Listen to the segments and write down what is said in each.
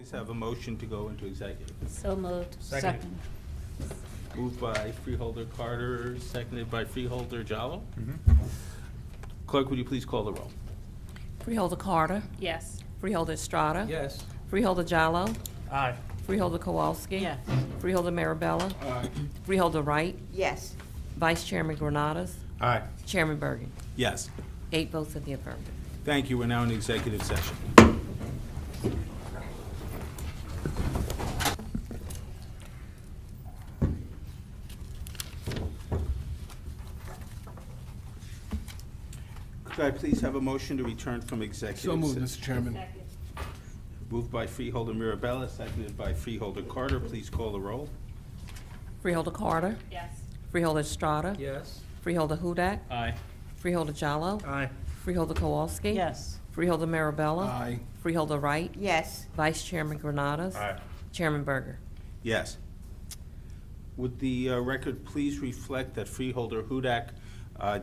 please have a motion to go into executive? So moved. Second. Moved by Freeholder Carter, seconded by Freeholder Jallo. Clerk, would you please call the roll? Freeholder Carter, Yes. Freeholder Estrada, Yes. Freeholder Jallo, Aye. Freeholder Kowalski. Yes. Freeholder Marabella. Freeholder Wright, Yes. Vice Chairman Granados, Aye. Chairman Bergen. Yes. 8 votes in the affirmative. Thank you. We're now in executive session. Could I please have a motion to return from executive? So moved, session? Mr. Chairman. Moved by Freeholder Mirabella, seconded by Freeholder Carter. Please call the roll. Freeholder Carter, Yes. Freeholder Estrada, Yes. Freeholder Hudak, Aye. Freeholder Jallo, Aye. Freeholder Kowalski. Yes. Freeholder Marabella. Aye. Freeholder Wright, Yes. Vice Chairman Granados. Aye. Chairman Berger. Yes. Would the record please reflect that Freeholder Hudak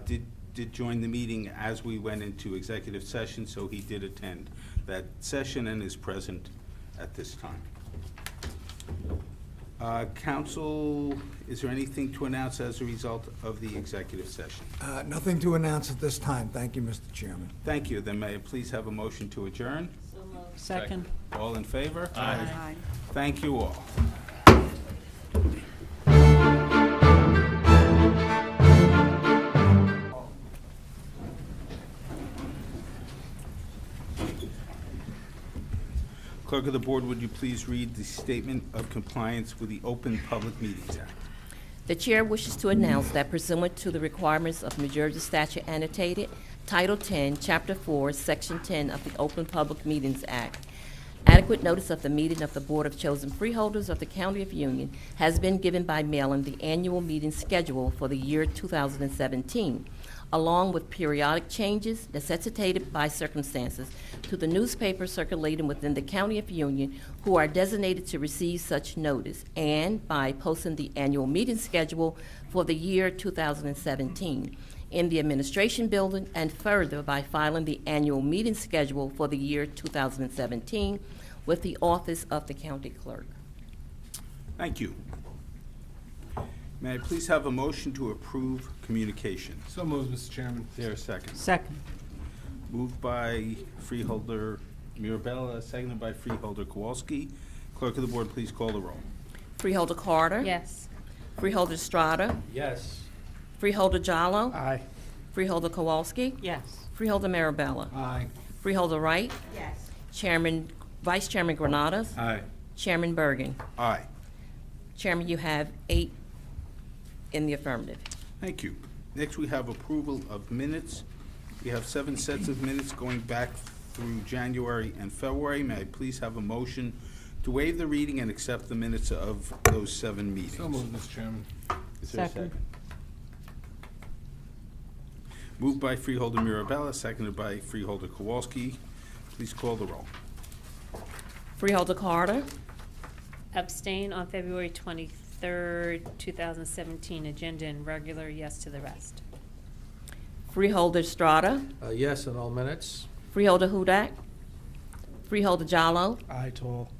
did join the meeting as we went into executive session, so he did attend that session and is present at this time. Council, is there anything to announce as a result of the executive session? Nothing to announce at this time. Thank you, Mr. Chairman. Thank you. Then may I please have a motion to adjourn? So moved. Second. All in favor? Aye. Thank you all. Clerk of the Board, would you please read the statement of compliance with the Open Public Meetings Act? The Chair wishes to announce that pursuant to the requirements of New Jersey Statute Annotated, Title 10, Chapter 4, Section 10 of the Open Public Meetings Act, adequate notice of the meeting of the Board of Chosen Freeholders of the County of Union has been given by mail in the annual meeting schedule for the year 2017, along with periodic changes necessitated by circumstances to the newspaper circulating within the County of Union who are designated to receive such notice, and by posting the annual meeting schedule for the year 2017 in the Administration Building, and further by filing the annual meeting schedule for the year 2017 with the Office of the County Clerk. Thank you. May I please have a motion to approve communication? So moved, Mr. Chairman. Is there a second? Second. Moved by Freeholder Mirabella, seconded by Freeholder Kowalski. Clerk of the Board, please call the roll. Freeholder Carter. Yes. Freeholder Estrada. Yes. Freeholder Jallo. Aye. Freeholder Kowalski. Yes. Freeholder Marabella. Aye. Freeholder Wright. Yes. Vice Chairman Granados. Aye. Chairman Bergen. Aye. Chairman, you have 8 in the affirmative. Thank you. Next, we have approval of minutes. We have 7 sets of minutes going back through January and February. May I please have a motion to waive the reading and accept the minutes of those 7 meetings? So moved, Mr. Chairman. Is there a Second. Moved by Freeholder Mirabella, seconded by Freeholder Kowalski. Please call the roll. Freeholder Carter. Abstain on February 23rd, 2017 agenda and regular, yes to the rest. Freeholder Estrada. Yes, on all minutes. Freeholder Hudak. Freeholder Jallo. Aye to all.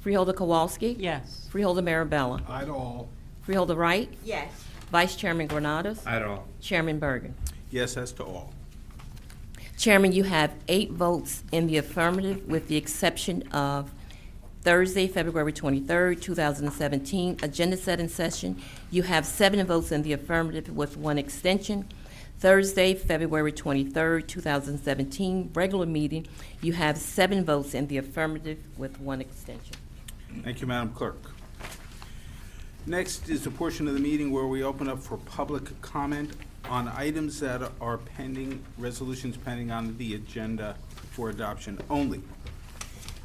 Freeholder Kowalski. Yes. Freeholder Marabella. Aye to all. Freeholder Wright. Yes. Vice Chairman Granados. Aye to all. Chairman Bergen. Yes, as to all. Chairman, you have 8 votes in the affirmative, with the exception of Thursday, February 23rd, 2017, agenda setting session. You have 7 votes in the affirmative with 1 extension. Thursday, February 23rd, 2017, regular meeting. You have 7 votes in the affirmative with 1 extension. Thank you, Madam Clerk. Next is the portion of the meeting where we open up for public comment on items that are pending, resolutions pending on the agenda for adoption only.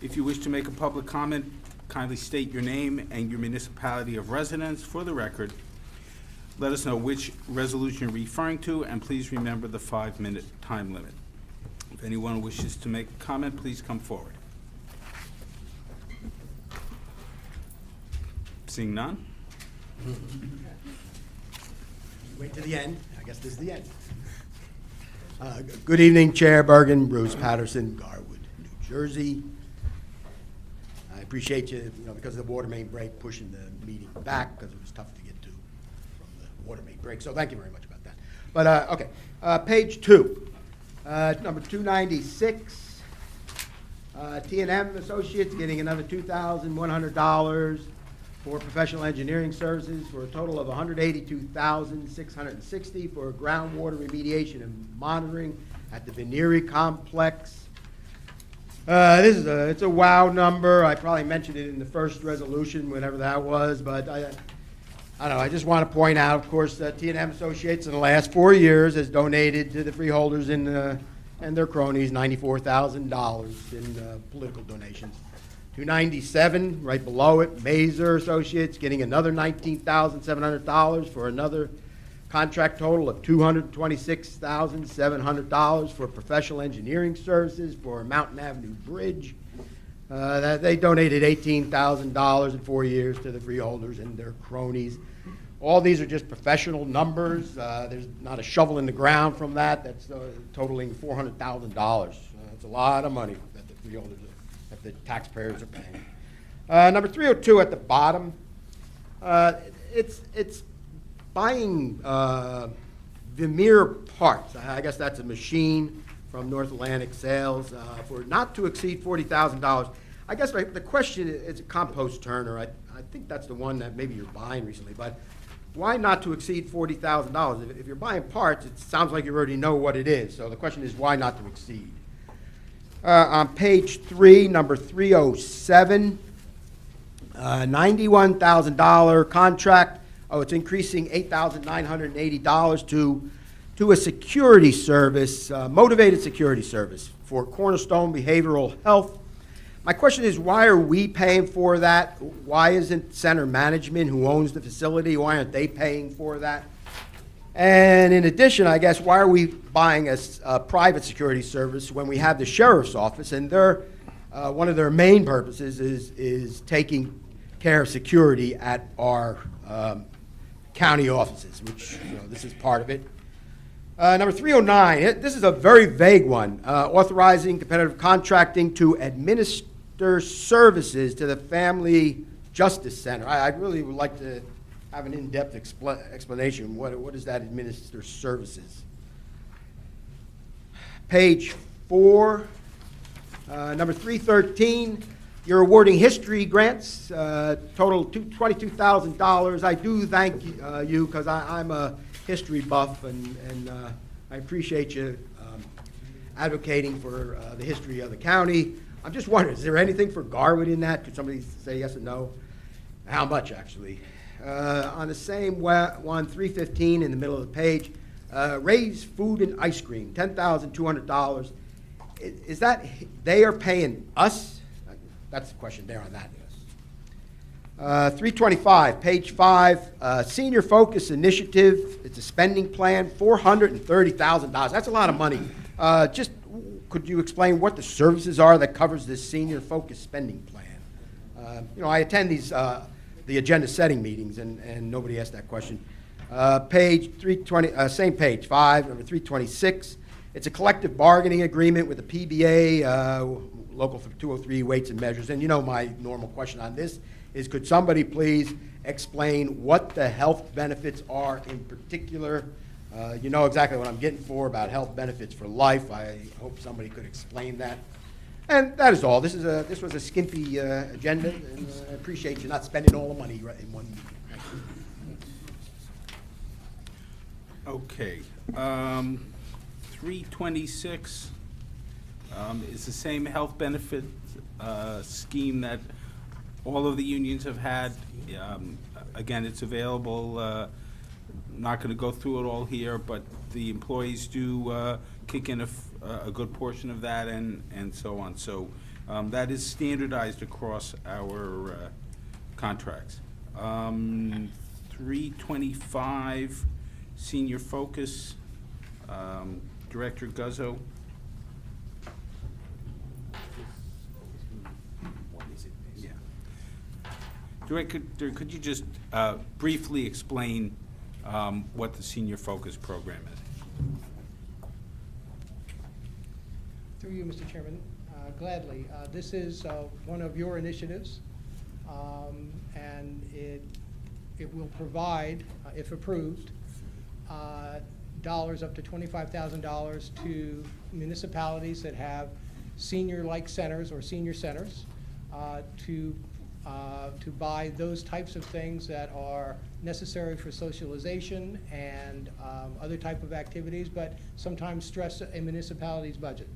If you wish to make a public comment, kindly state your name and your municipality of residence for the record. Let us know which resolution you're referring to, and please remember the 5-minute time limit. If anyone wishes to make a comment, please come forward. Seeing none? Wait to the end. I guess this is the end. Good evening, Chair Bergen, Bruce Patterson, Garwood, New Jersey. I appreciate you, because of the water main break, pushing the meeting back, because it was tough to get to from the water main break. So thank you very much about that. But, okay, page 2, number 296. T&M Associates getting another $2,100 for professional engineering services for a total of $182,660 for groundwater remediation and monitoring at the Veneeri Complex. It's a wow number. I probably mentioned it in the first resolution, whatever that was, but I don't know. I just want to point out, of course, that T&M Associates in the last 4 years has donated to the freeholders and their cronies $94,000 in political donations. 297, right below it, Mazer Associates getting another $19,700 for another contract total of $226,700 for professional engineering services for Mountain Avenue Bridge. They donated $18,000 in 4 years to the freeholders and their cronies. All these are just professional numbers. There's not a shovel in the ground from that. That's totaling $400,000. It's a lot of money that the freeholders, that the taxpayers are paying. Number 302 at the bottom. It's buying Vermeer parts. I guess that's a machine from North Atlantic Sales for not to exceed $40,000. I guess the question is a compost turner. I think that's the one that maybe you're buying recently, but why not to exceed $40,000? If you're buying parts, it sounds like you already know what it is. So the question is, why not to exceed? On page 3, number 307, $91,000 contract. Oh, it's increasing $8,980 to a security service, motivated security service for Cornerstone Behavioral Health. My question is, why are we paying for that? Why isn't Center Management, who owns the facility, why aren't they paying for that? And in addition, I guess, why are we buying a private security service when we have the sheriff's office, and one of their main purposes is taking care of security at our county offices, which this is part of it. Number 309, this is a very vague one, authorizing competitive contracting to administer services to the Family Justice Center. I'd really would like to have an in-depth explanation. What is that, administer services? Page 4, number 313, you're awarding history grants, total $22,000. I do thank you because I'm a history buff, and I appreciate you advocating for the history of the county. I'm just wondering, is there anything for Garwood in that? Could somebody say yes or no? How much, actually? On the same one, 315 in the middle of the page, Ray's Food and Ice Cream, $10,200. Is that they are paying us? That's the question there on that. 325, page 5, Senior Focus Initiative. It's a spending plan, $430,000. That's a lot of money. Just could you explain what the services are that covers this Senior Focus spending plan? I attend these the agenda setting meetings, and nobody asked that question. Page 320, same page, 5, number 326. It's a collective bargaining agreement with the PBA, Local 203 Weights and Measures. And my normal question on this is, could somebody please explain what the health benefits are in particular? You know exactly what I'm getting for about health benefits for life. I hope somebody could explain that. And that is all. This was a skimpy agenda, and I appreciate you not spending all the money in one meeting. Okay. 326 is the same health benefit scheme that all of the unions have had. Again, it's available. Not going to go through it all here, but the employees do kick in a good portion of that, and so on. So that is standardized across our contracts. 325, Senior Focus, Director Guzzo. Yeah. Director, could you just briefly explain what the Senior Focus program is? Through you, Mr. Chairman, Gladly. This is one of your initiatives, and it will provide, if approved, dollars up to $25,000 to municipalities that have senior-like centers or senior centers to buy those types of things that are necessary for socialization and other type of activities, but sometimes stress a municipality's budget.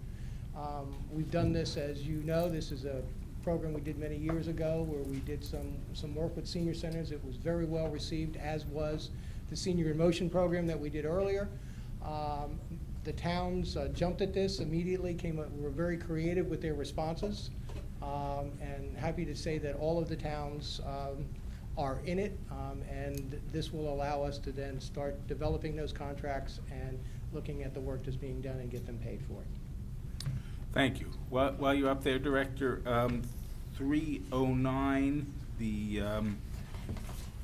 We've done this, as you know. This is a program we did many years ago where we did some work with senior centers. It was very well received, as was the Senior in Motion program that we did earlier. The towns jumped at this immediately, were very creative with their responses, and happy to say that all of the towns are in it, and this will allow us to then start developing those contracts and looking at the work that's being done and get them paid for it. Thank you. While you're up there, Director, 309, the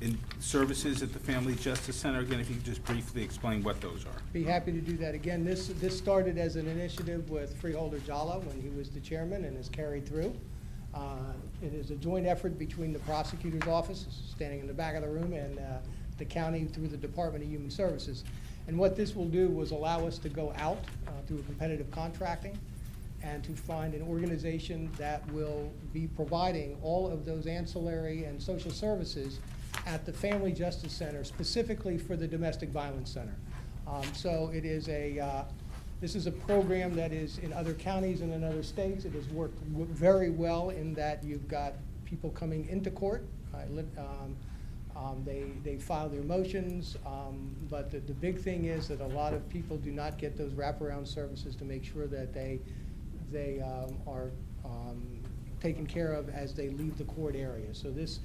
in services at the Family Justice Center. Again, if you could just briefly explain what those are. Be happy to do that again. This started as an initiative with Freeholder Jala when he was the chairman and is carried through. It is a joint effort between the prosecutor's office, standing in the back of the room, and the county through the Department of Human Services. And what this will do was allow us to go out through competitive contracting and to find an organization that will be providing all of those ancillary and social services at the Family Justice Center, specifically for the Domestic Violence Center. So it is this is a program that is in other counties and in other states. It has worked very well in that you've got people coming into court. They file their motions, but the big thing is that a lot of people do not get those wraparound services to make sure that they are taken care of as they leave the court area. So this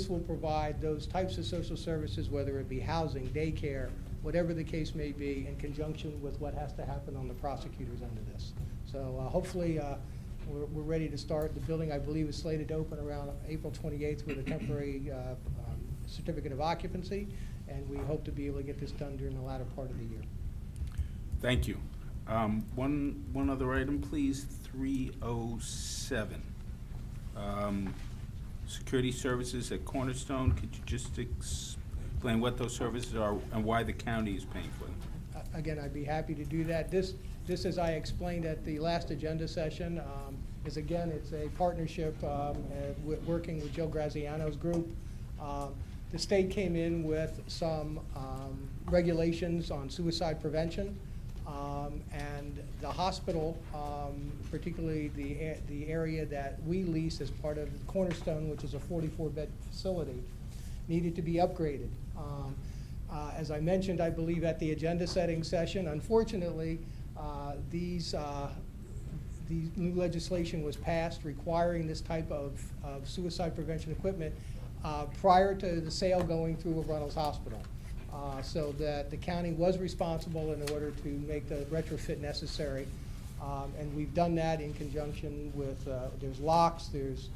will provide those types of social services, whether it be housing, daycare, whatever the case may be, in conjunction with what has to happen on the prosecutors under this. So hopefully we're ready to start. The building, I believe, is slated to open around April 28th with a temporary certificate of occupancy, and we hope to be able to get this done during the latter part of the year. Thank you. One other item, please. 307. Security services at Cornerstone. Could you just explain what those services are and why the county is paying for them? Again, I'd be happy to do that. This, as I explained at the last agenda session, is again, it's a partnership working with Joe Graziano's group. The state came in with some regulations on suicide prevention, and the hospital, particularly the area that we lease as part of Cornerstone, which is a 44-bed facility, needed to be upgraded. As I mentioned, I believe at the agenda setting session, unfortunately, these new legislation was passed requiring this type of suicide prevention equipment prior to the sale going through of Runnels Hospital. So that the county was responsible in order to make the retrofit necessary. And we've done that in conjunction with, there's locks, there's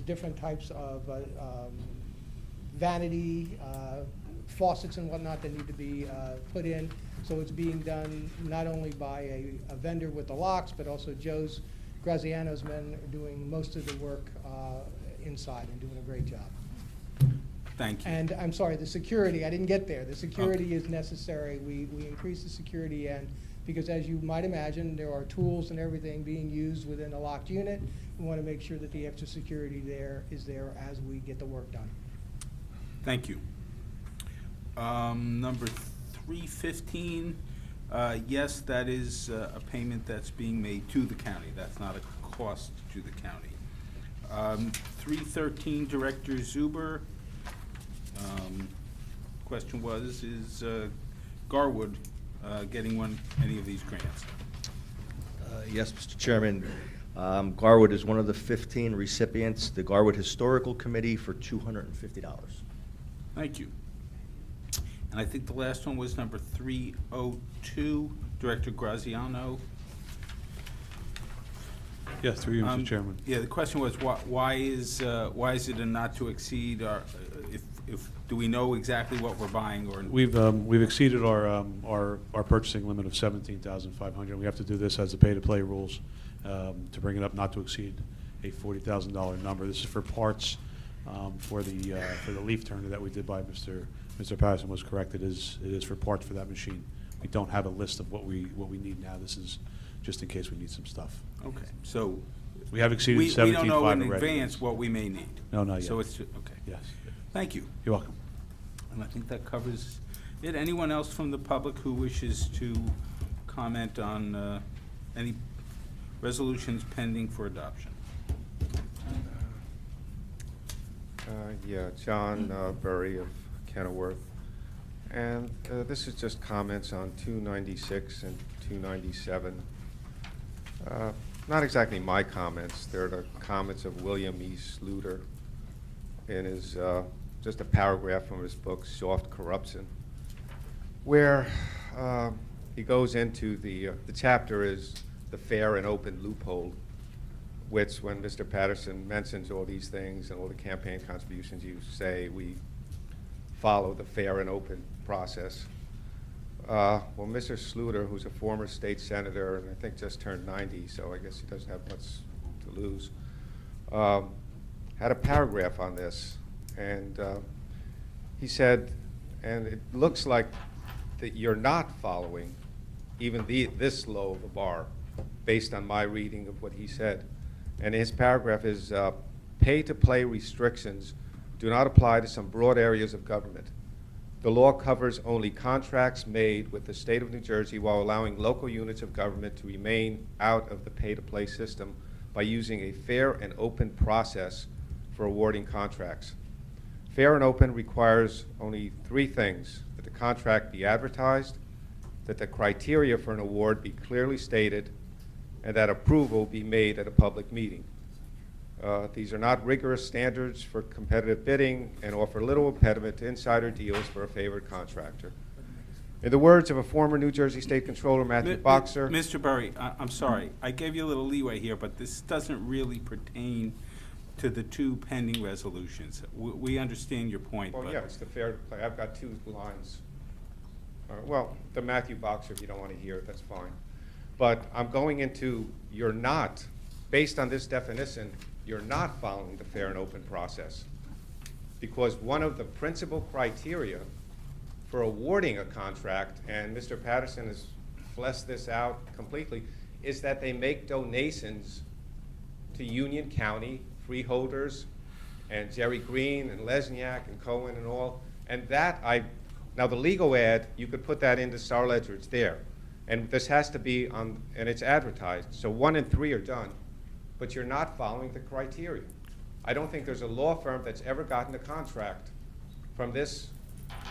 different types of vanity, faucets and whatnot that need to be put in. So it's being done not only by a vendor with the locks, but also Joe's Graziano's men are doing most of the work inside and doing a great job. Thank you. And I'm sorry, the security, I didn't get there. The security is necessary. We increase the security end because, as you might imagine, there are tools and everything being used within a locked unit. We want to make sure that the extra security is there as we get the work done. Thank you. Number 315, yes, that is a payment that's being made to the county. That's not a cost to the county. 313, Director Zuber. Question was, is Garwood getting any of these grants? Yes, Mr. Chairman. Garwood is one of the 15 recipients. The Garwood Historical Committee for $250. Thank you. And I think the last one was number 302, Director Graziano. Yes, through you, Mr. Chairman. Yeah, the question was why is it a not to exceed? If do we know exactly what we're buying? Or We've exceeded our purchasing limit of $17,500. We have to do this as the pay-to-play rules, to bring it up not to exceed a $40,000 number. This is for parts for the leaf turner that we did by Mr. Patterson was correct. It is for parts for that machine. We don't have a list of what we need now. This is just in case we need some stuff. Okay, so We have exceeded we 17.5 don't know in already. advance what we may need. No, not yet. So it's, okay. Yes. Thank you. You're welcome. And I think that covers it. Anyone else from the public who wishes to comment on any resolutions pending for adoption? Yeah, John Burry of Kenilworth. And this is just comments on 296 and 297. Not exactly my comments. They're the comments of William E. Sluter in his, just a paragraph from his book, Soft Corruption, where he goes into the chapter is the fair and open loophole, which when Mr. Patterson mentions all these things and all the campaign contributions, you say we follow the fair and open process. Well, Mr. Sluter, who's a former state senator and I think just turned 90, so I guess he doesn't have much to lose, had a paragraph on this. And he said, and it looks like that you're not following even this low of a bar based on my reading of what he said. And his paragraph is, pay-to-play restrictions do not apply to some broad areas of government. The law covers only contracts made with the state of New Jersey while allowing local units of government to remain out of the pay-to-play system by using a fair and open process for awarding contracts. Fair and open requires only three things: that the contract be advertised, that the criteria for an award be clearly stated, and that approval be made at a public meeting. These are not rigorous standards for competitive bidding and offer little impediment to insider deals for a favored contractor. In the words of a former New Jersey State Controller, Matthew Boxer. Mr. Burry, I'm sorry. I gave you a little leeway here, but this doesn't really pertain to the two pending resolutions. We understand your point. Well, but yeah, it's the fair play. I've got two lines. Well, the Matthew Boxer, if you don't want to hear it, that's fine. But I'm going into, you're not, based on this definition, you're not following the fair and open process. Because one of the principal criteria for awarding a contract, and Mr. Patterson has fleshed this out completely, is that they make donations to Union County, freeholders, and Jerry Green, and Lesniak, and Cohen, and all. And that, now the legal ad, you could put that into Star Ledger, it's there. And this has to be on, and it's advertised. So 1 and 3 are done, but you're not following the criteria. I don't think there's a law firm that's ever gotten a contract from this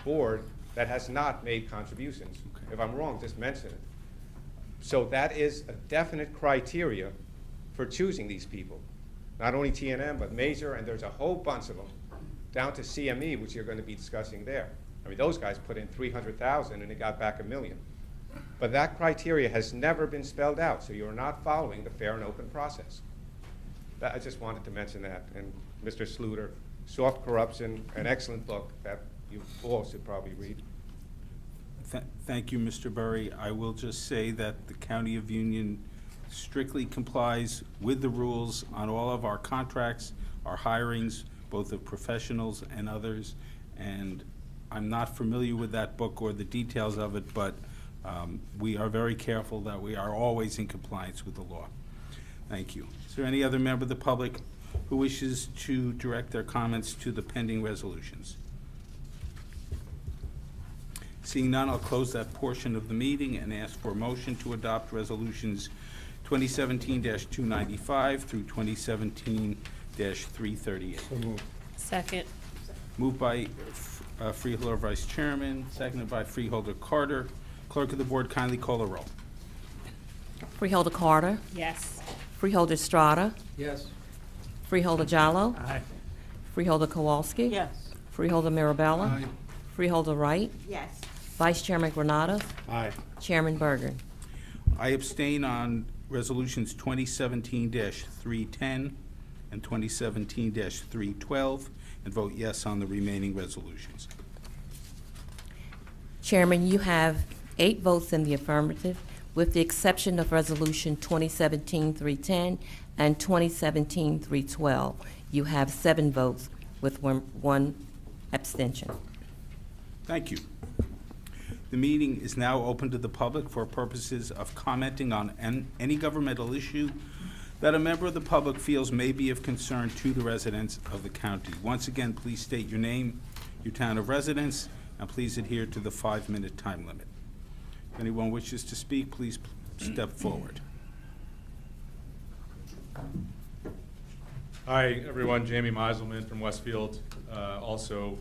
board that has not made contributions. If I'm wrong, just mention it. So that is a definite criteria for choosing these people. Not only T&M, but Major, and there's a whole bunch of them, down to CME, which you're going to be discussing there. I mean, those guys put in $300,000 and they got back $1 million. But that criteria has never been spelled out, so you're not following the fair and open process. I just wanted to mention that. And Mr. Sluter, Soft Corruption, an excellent book that you all should probably read. Thank you, Mr. Burry. I will just say that the County of Union strictly complies with the rules on all of our contracts, our hirings, both of professionals and others. And I'm not familiar with that book or the details of it, but we are very careful that we are always in compliance with the law. Thank you. Is there any other member of the public who wishes to direct their comments to the pending resolutions? Seeing none, I'll close that portion of the meeting and ask for a motion to adopt resolutions 2017-295 through 2017-338. Second. Moved by Freeholder Vice Chairman, seconded by Freeholder Carter. Clerk of the Board, kindly call the roll. Freeholder Carter, Yes. Freeholder Estrada, Yes. Freeholder Jallo, Aye. Freeholder Kowalski. Yes. Freeholder Mirabella. Aye. Freeholder Wright, Yes. Vice Chairman Granado, Aye. Chairman Berger. I abstain on resolutions 2017-310 and 2017-312 and vote yes on the remaining resolutions. Chairman, you have 8 votes in the affirmative, with the exception of Resolution 2017-310 and 2017-312. You have 7 votes with one abstention. Thank you. The meeting is now open to the public for purposes of commenting on any governmental issue that a member of the public feels may be of concern to the residents of the county. Once again, please state your name, your town of residence, and please adhere to the 5-minute time limit. If anyone wishes to speak, please step forward. Hi, everyone. Jamie Meiselman from Westfield, also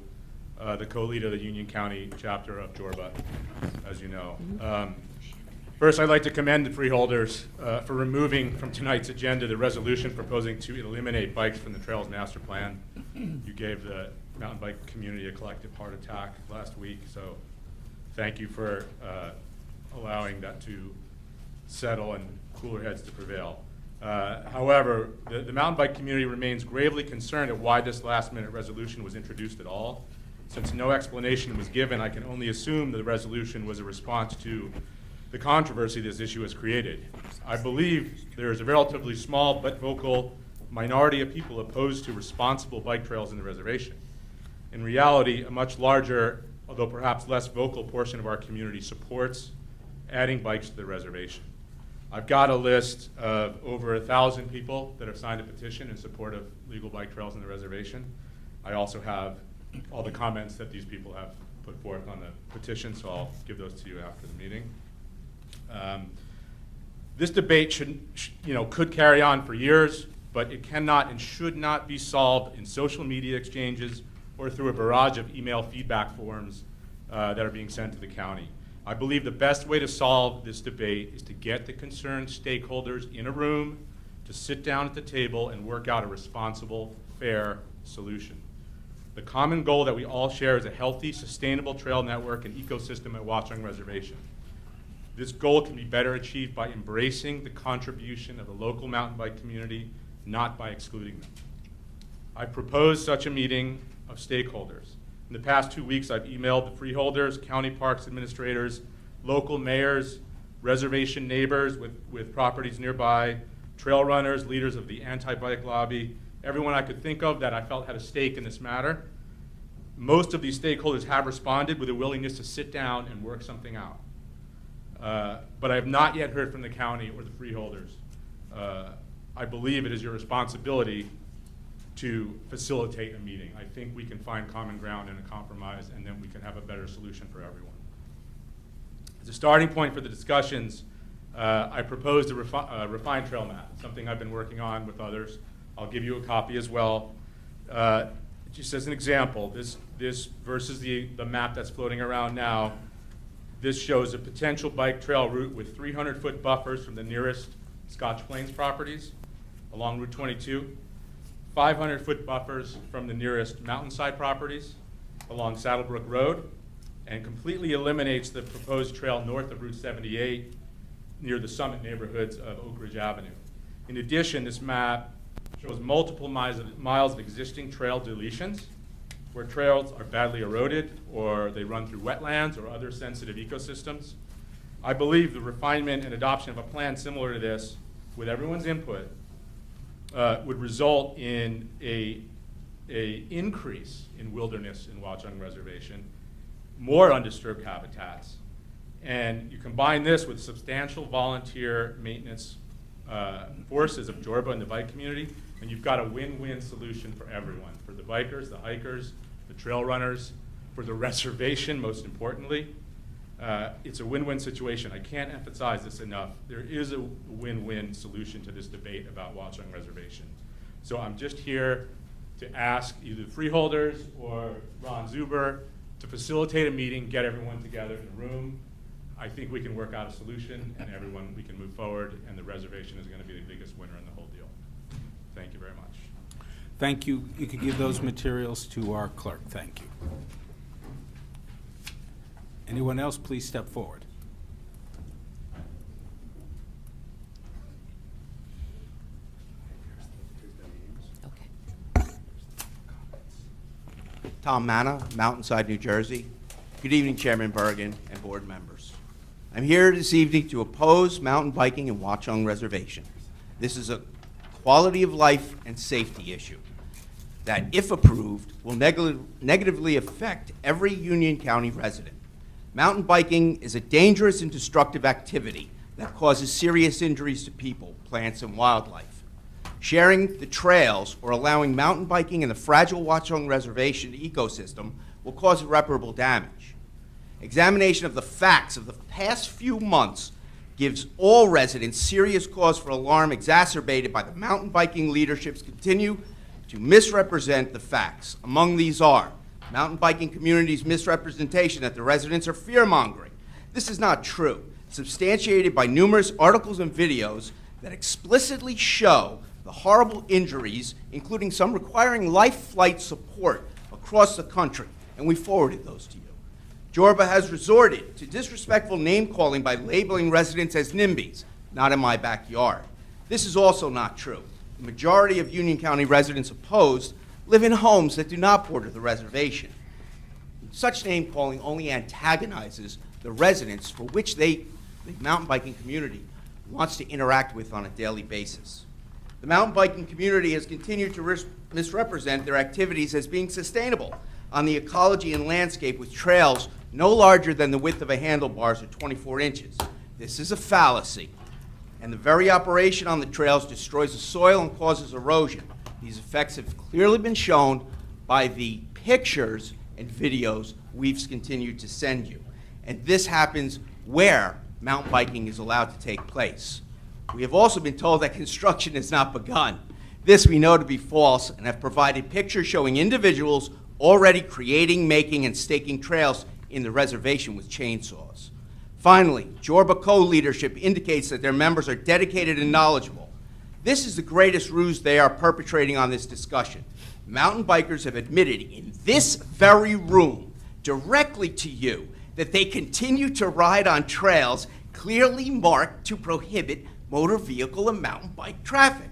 the co-lead of the Union County chapter of Jorba, as you know. First, I'd like to commend the freeholders for removing from tonight's agenda the resolution proposing to eliminate bikes from the Trails Master Plan. You gave the mountain bike community a collective heart attack last week, so thank you for allowing that to settle and cooler heads to prevail. However, the mountain bike community remains gravely concerned at why this last-minute resolution was introduced at all. Since no explanation was given, I can only assume the resolution was a response to the controversy this issue has created. I believe there is a relatively small but vocal minority of people opposed to responsible bike trails in the reservation. In reality, a much larger, although perhaps less vocal portion of our community supports adding bikes to the reservation. I've got a list of over 1,000 people that have signed a petition in support of legal bike trails in the reservation. I also have all the comments that these people have put forth on the petition, so I'll give those to you after the meeting. This debate could carry on for years, but it cannot and should not be solved in social media exchanges or through a barrage of email feedback forms that are being sent to the county. I believe the best way to solve this debate is to get the concerned stakeholders in a room, to sit down at the table and work out a responsible, fair solution. The common goal that we all share is a healthy, sustainable trail network and ecosystem at Watchung Reservation. This goal can be better achieved by embracing the contribution of the local mountain bike community, not by excluding them. I proposed such a meeting of stakeholders. In the past 2 weeks, I've emailed the freeholders, county parks administrators, local mayors, reservation neighbors with properties nearby, trail runners, leaders of the anti-bike lobby, everyone I could think of that I felt had a stake in this matter. Most of these stakeholders have responded with a willingness to sit down and work something out. But I have not yet heard from the county or the freeholders. I believe it is your responsibility to facilitate a meeting. I think we can find common ground and a compromise, and then we can have a better solution for everyone. As a starting point for the discussions, I proposed a refined trail map, something I've been working on with others. I'll give you a copy as well. Just as an example, this versus the map that's floating around now, this shows a potential bike trail route with 300-foot buffers from the nearest Scotch Plains properties along Route 22, 500-foot buffers from the nearest mountainside properties along Saddlebrook Road, and completely eliminates the proposed trail north of Route 78 near the summit neighborhoods of Oak Ridge Avenue. In addition, this map shows multiple miles of existing trail deletions where trails are badly eroded or they run through wetlands or other sensitive ecosystems. I believe the refinement and adoption of a plan similar to this, with everyone's input, would result in a increase in wilderness in Watchung Reservation, more undisturbed habitats, and you combine this with substantial volunteer maintenance forces of Jorba and the bike community, and you've got a win-win solution for everyone, for the bikers, the hikers, the trail runners, for the reservation, most importantly. It's a win-win situation. I can't emphasize this enough. There is a win-win solution to this debate about Watchung Reservation. So I'm just here to ask either the freeholders or Ron Zuber to facilitate a meeting, get everyone together in a room. I think we can work out a solution, and we can move forward, and the reservation is going to be the biggest winner in the whole deal. Thank you very much. Thank you. You could give those materials to our clerk. Thank you. Anyone else, please step forward. Okay. Tom Manna, Mountainside, New Jersey. Good evening, Chairman Bergen and board members. I'm here this evening to oppose mountain biking in Watchung Reservation. This is a quality of life and safety issue that, if approved, will negatively affect every Union County resident. Mountain biking is a dangerous and destructive activity that causes serious injuries to people, plants, and wildlife. Sharing the trails or allowing mountain biking in the fragile Watchung Reservation ecosystem will cause irreparable damage. Examination of the facts of the past few months gives all residents serious cause for alarm, exacerbated by the mountain biking leadership's continue to misrepresent the facts. Among these are mountain biking community's misrepresentation that the residents are fear-mongering. This is not true, substantiated by numerous articles and videos that explicitly show the horrible injuries, including some requiring life flight support across the country, and we forwarded those to you. Jorba has resorted to disrespectful name-calling by labeling residents as NIMBYs, not in my backyard. This is also not true. The majority of Union County residents opposed live in homes that do not border the reservation. Such name-calling only antagonizes the residents for which the mountain biking community wants to interact with on a daily basis. The mountain biking community has continued to misrepresent their activities as being sustainable on the ecology and landscape, with trails no larger than the width of a handlebars or 24 inches. This is a fallacy, and the very operation on the trails destroys the soil and causes erosion. These effects have clearly been shown by the pictures and videos we've continued to send you. And this happens where mountain biking is allowed to take place. We have also been told that construction has not begun. This we know to be false, and have provided pictures showing individuals already creating, making, and staking trails in the reservation with chainsaws. Finally, Jorba co-leadership indicates that their members are dedicated and knowledgeable. This is the greatest ruse they are perpetrating on this discussion. Mountain bikers have admitted in this very room, directly to you, that they continue to ride on trails clearly marked to prohibit motor vehicle and mountain bike traffic.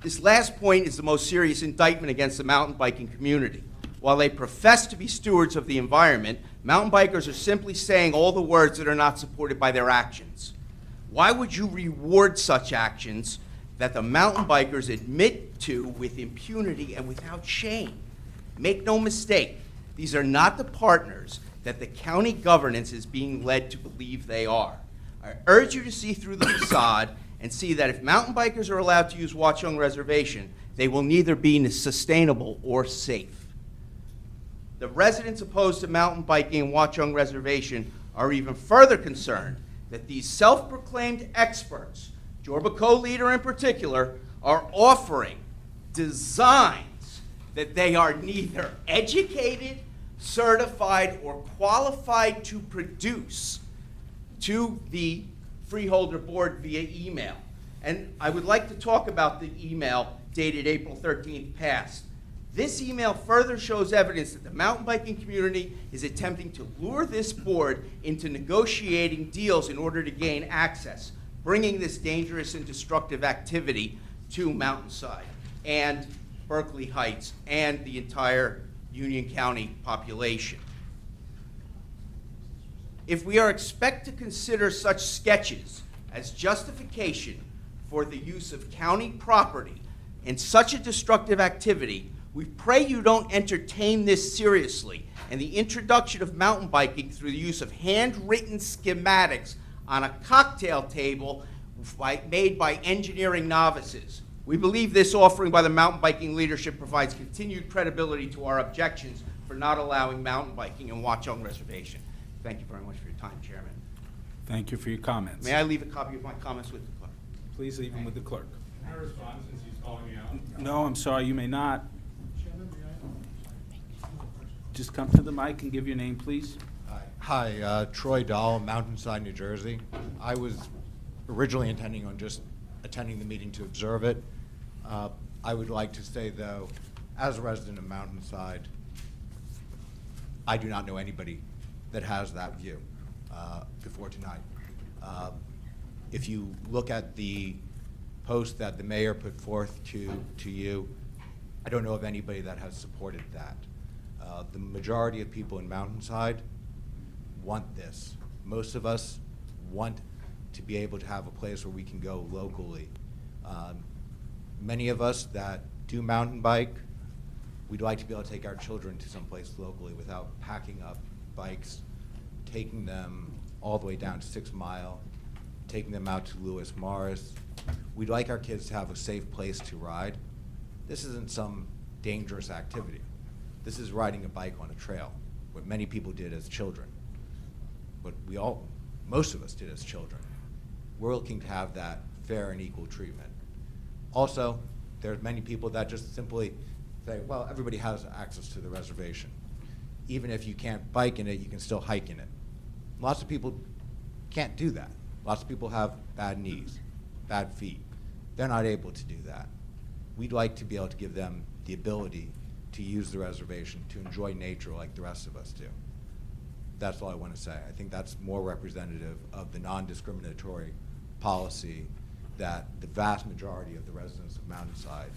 This last point is the most serious indictment against the mountain biking community. While they profess to be stewards of the environment, mountain bikers are simply saying all the words that are not supported by their actions. Why would you reward such actions that the mountain bikers admit to with impunity and without shame? Make no mistake, these are not the partners that the county governance is being led to believe they are. I urge you to see through the facade and see that if mountain bikers are allowed to use Watchung Reservation, they will neither be sustainable or safe. The residents opposed to mountain biking in Watchung Reservation are even further concerned that these self-proclaimed experts, Jorba co-leader in particular, are offering designs that they are neither educated, certified, or qualified to produce to the Freeholder board via email. And I would like to talk about the email dated April 13th past. This email further shows evidence that the mountain biking community is attempting to lure this board into negotiating deals in order to gain access, bringing this dangerous and destructive activity to Mountainside and Berkeley Heights and the entire Union County population. If we are expected to consider such sketches as justification for the use of county property in such a destructive activity, we pray you don't entertain this seriously and the introduction of mountain biking through the use of handwritten schematics on a cocktail table made by engineering novices. We believe this offering by the mountain biking leadership provides continued credibility to our objections for not allowing mountain biking in Watchung Reservation. Thank you very much for your time, Chairman. Thank you for your comments. May I leave a copy of my comments with the clerk? Please leave them with the clerk. Can I respond since he's calling me out? No, I'm sorry, you may not. Just come to the mic and give your name, please. Hi, Troy Dahl, Mountainside, New Jersey. I was originally intending on just attending the meeting to observe it. I would like to say, though, as a resident of Mountainside, I do not know anybody that has that view before tonight. If you look at the post that the mayor put forth to you, I don't know of anybody that has supported that. The majority of people in Mountainside want this. Most of us want to be able to have a place where we can go locally. Many of us that do mountain bike, we'd like to be able to take our children to someplace locally without packing up bikes, taking them all the way down to 6 Mile, taking them out to Lewis Morris. We'd like our kids to have a safe place to ride. This isn't some dangerous activity. This is riding a bike on a trail, what many people did as children, what most of us did as children. We're looking to have that fair and equal treatment. Also, there's many people that just simply say, well, everybody has access to the reservation. Even if you can't bike in it, you can still hike in it. Lots of people can't do that. Lots of people have bad knees, bad feet. They're not able to do that. We'd like to be able to give them the ability to use the reservation, to enjoy nature like the rest of us do. That's all I want to say. I think that's more representative of the non-discriminatory policy that the vast majority of the residents of Mountainside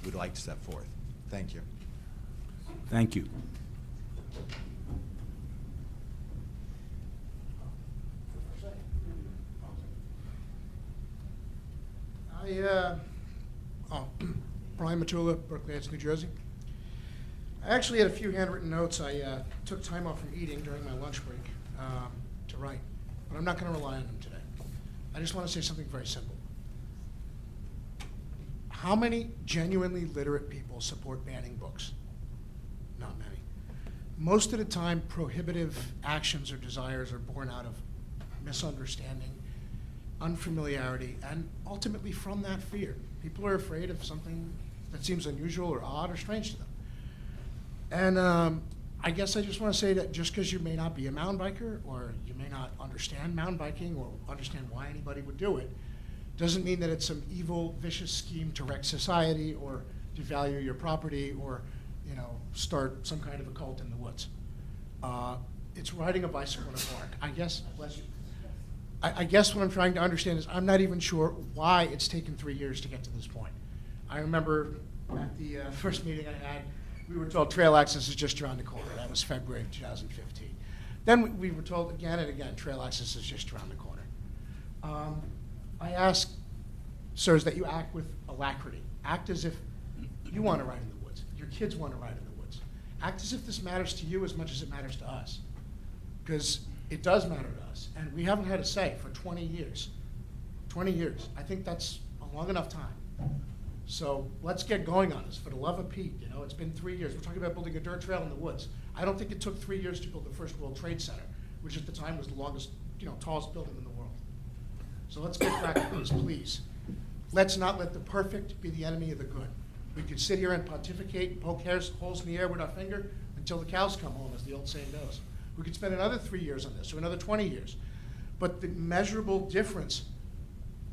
would like to set forth. Thank you. Thank you. Brian Matula, Berkeley Heights, New Jersey. I actually had a few handwritten notes. I took time off from eating during my lunch break to write, but I'm not going to rely on them today. I just want to say something very simple. How many genuinely literate people support banning books? Not many. Most of the time, prohibitive actions or desires are born out of misunderstanding, unfamiliarity, and ultimately from that fear. People are afraid of something that seems unusual or odd or strange to them. And I guess I just want to say that just because you may not be a mountain biker or you may not understand mountain biking or understand why anybody would do it, doesn't mean that it's some evil, vicious scheme to wreck society or devalue your property or, you know, start some kind of a cult in the woods. It's riding a bicycle in a park. I guess, bless you. I guess what I'm trying to understand is I'm not even sure why it's taken 3 years to get to this point. I remember at the first meeting I had, we were told trail access is just around the corner. That was February of 2015. Then we were told again and again, trail access is just around the corner. I ask, sirs, that you act with alacrity. Act as if you want to ride in the woods. Your kids want to ride in the woods. Act as if this matters to you as much as it matters to us. Because it does matter to us. And we haven't had a say for 20 years. 20 years. I think that's a long enough time. So let's get going on this. For the love of Pete, you know, it's been 3 years. We're talking about building a dirt trail in the woods. I don't think it took 3 years to build the first World Trade Center, which at the time was the longest, you know, tallest building in the world. So let's get back to this, please. Let's not let the perfect be the enemy of the good. We could sit here and pontificate and poke holes in the air with our finger until the cows come home, as the old saying goes. We could spend another 3 years on this, or another 20 years. But the measurable difference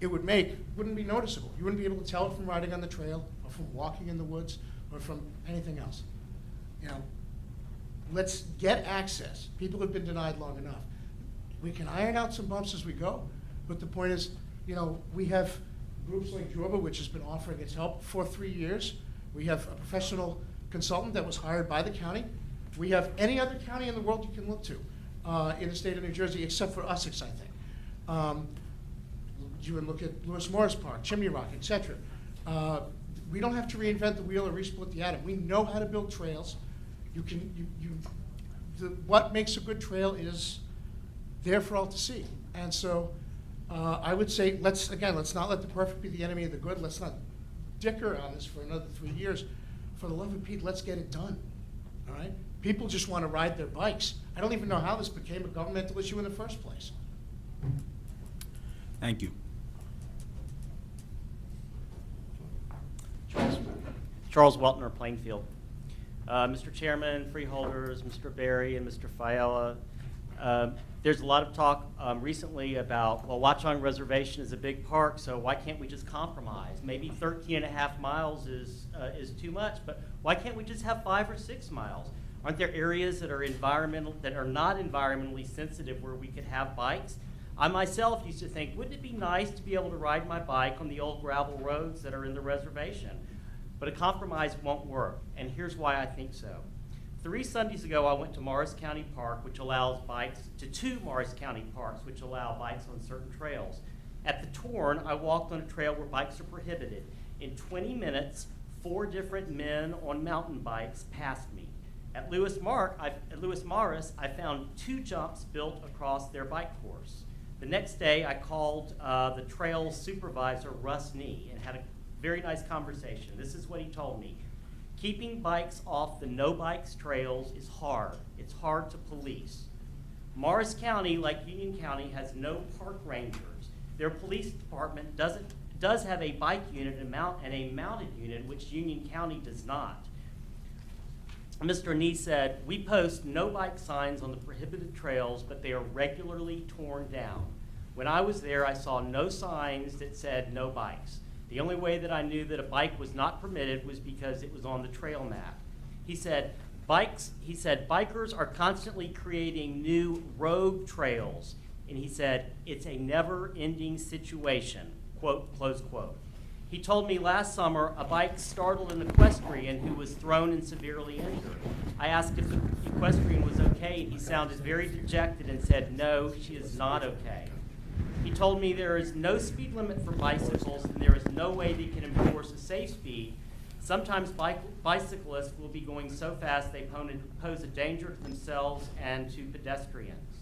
it would make wouldn't be noticeable. You wouldn't be able to tell it from riding on the trail, or from walking in the woods, or from anything else. You know, let's get access. People have been denied long enough. We can iron out some bumps as we go, but the point is, you know, we have groups like Jorba, which has been offering its help for 3 years. We have a professional consultant that was hired by the county. We have any other county in the world you can look to in the state of New Jersey, except for Essex, I think. You would look at Lewis Morris Park, Chimney Rock, et cetera. We don't have to reinvent the wheel or resplit the atom. We know how to build trails. What makes a good trail is there for all to see. And so I would say, let's not let the perfect be the enemy of the good. Let's not dicker on this for another 3 years. For the love of Pete, let's get it done, all right? People just want to ride their bikes. I don't even know how this became a governmental issue in the first place. Thank you. Charles Weltner, Plainfield. Mr. Chairman, freeholders, Mr. Berry, and Mr. Fiala, there's a lot of talk recently about, well, Watchung Reservation is a big park, so why can't we just compromise? Maybe 13.5 miles is too much, but why can't we just have 5 or 6 miles? Aren't there areas that are not environmentally sensitive where we could have bikes? I myself used to think, wouldn't it be nice to be able to ride my bike on the old gravel roads that are in the reservation? But a compromise won't work, and here's why I think so. 3 Sundays ago, I went to Morris County Park, which allows bikes, to 2 Morris County parks, which allow bikes on certain trails. At the Torn, I walked on a trail where bikes are prohibited. In 20 minutes, 4 different men on mountain bikes passed me. At Lewis Morris, I found 2 jumps built across their bike course. The next day, I called the trail supervisor, Russ Nee, and had a very nice conversation. This is what he told me. Keeping bikes off the no bikes trails is hard. It's hard to police. Morris County, like Union County, has no park rangers. Their police department does have a bike unit and a mounted unit, which Union County does not. Mr. Nee said, we post no bike signs on the prohibited trails, but they are regularly torn down. When I was there, I saw no signs that said no bikes. The only way that I knew that a bike was not permitted was because it was on the trail map. He said, bikers are constantly creating new rogue trails. And he said, it's a never-ending situation, quote, close quote. He told me last summer a bike startled an equestrian who was thrown and severely injured. I asked if the equestrian was okay, and he sounded very dejected and said, no, she is not okay. He told me there is no speed limit for bicycles and there is no way they can enforce a safe speed. Sometimes bicyclists will be going so fast they pose a danger to themselves and to pedestrians.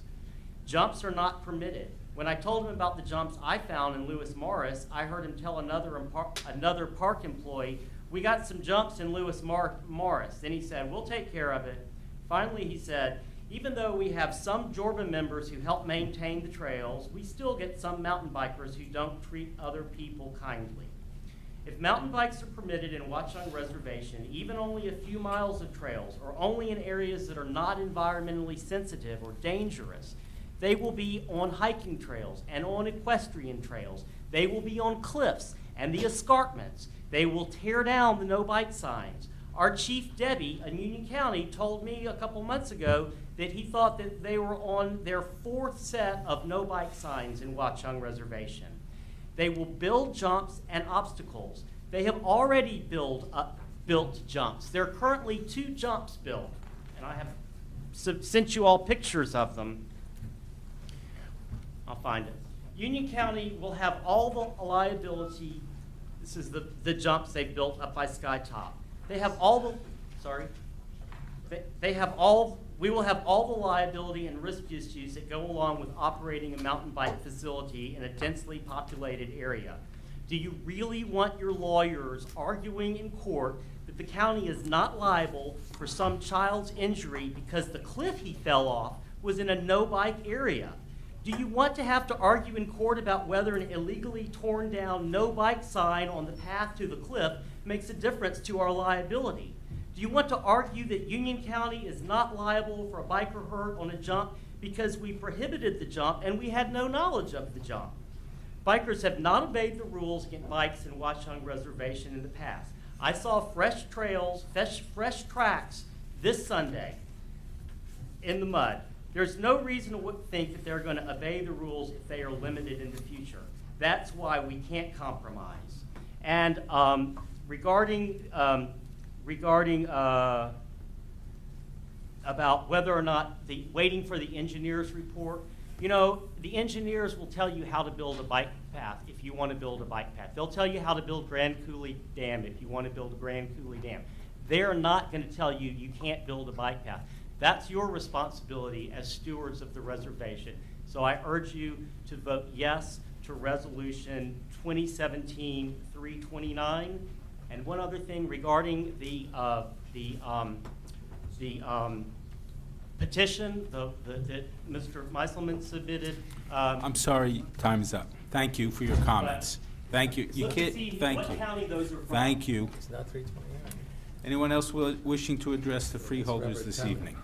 Jumps are not permitted. When I told him about the jumps I found in Lewis Morris, I heard him tell another park employee, we got some jumps in Lewis Morris. Then he said, we'll take care of it. Finally, he said, even though we have some Jorba members who help maintain the trails, we still get some mountain bikers who don't treat other people kindly. If mountain bikes are permitted in Watchung Reservation, even only a few miles of trails, or only in areas that are not environmentally sensitive or dangerous, they will be on hiking trails and on equestrian trails. They will be on cliffs and the escarpments. They will tear down the no bike signs. Our chief, Debbie, in Union County, told me a couple months ago that he thought that they were on their 4th set of no bike signs in Watchung Reservation. They will build jumps and obstacles. They have already built jumps. There are currently 2 jumps built, and I have sent you all pictures of them. I'll find it. Union County will have all the liability. This is the jumps they built up by Skytop. They have all the, sorry. We will have all the liability and risk issues that go along with operating a mountain bike facility in a densely populated area. Do you really want your lawyers arguing in court that the county is not liable for some child's injury because the cliff he fell off was in a no-bike area? Do you want to have to argue in court about whether an illegally torn down no-bike sign on the path to the cliff makes a difference to our liability? Do you want to argue that Union County is not liable for a biker hurt on a jump because we prohibited the jump and we had no knowledge of the jump? Bikers have not obeyed the rules against bikes in Watchung Reservation in the past. I saw fresh trails, fresh tracks this Sunday in the mud. There's no reason to think that they're going to obey the rules if they are limited in the future. That's why we can't compromise. And regarding about whether or not waiting for the engineer's report, you know, the engineers will tell you how to build a bike path if you want to build a bike path. They'll tell you how to build Grand Coulee Dam if you want to build a Grand Coulee Dam. They're not going to tell you you can't build a bike path. That's your responsibility as stewards of the reservation. So I urge you to vote yes to Resolution 2017-329. And one other thing regarding the petition that Mr. Meiselman submitted. I'm sorry, time is up. Thank you for your comments. Thank you. You can't, thank you. Thank you. It's not 329. Anyone else wishing to address the freeholders this evening?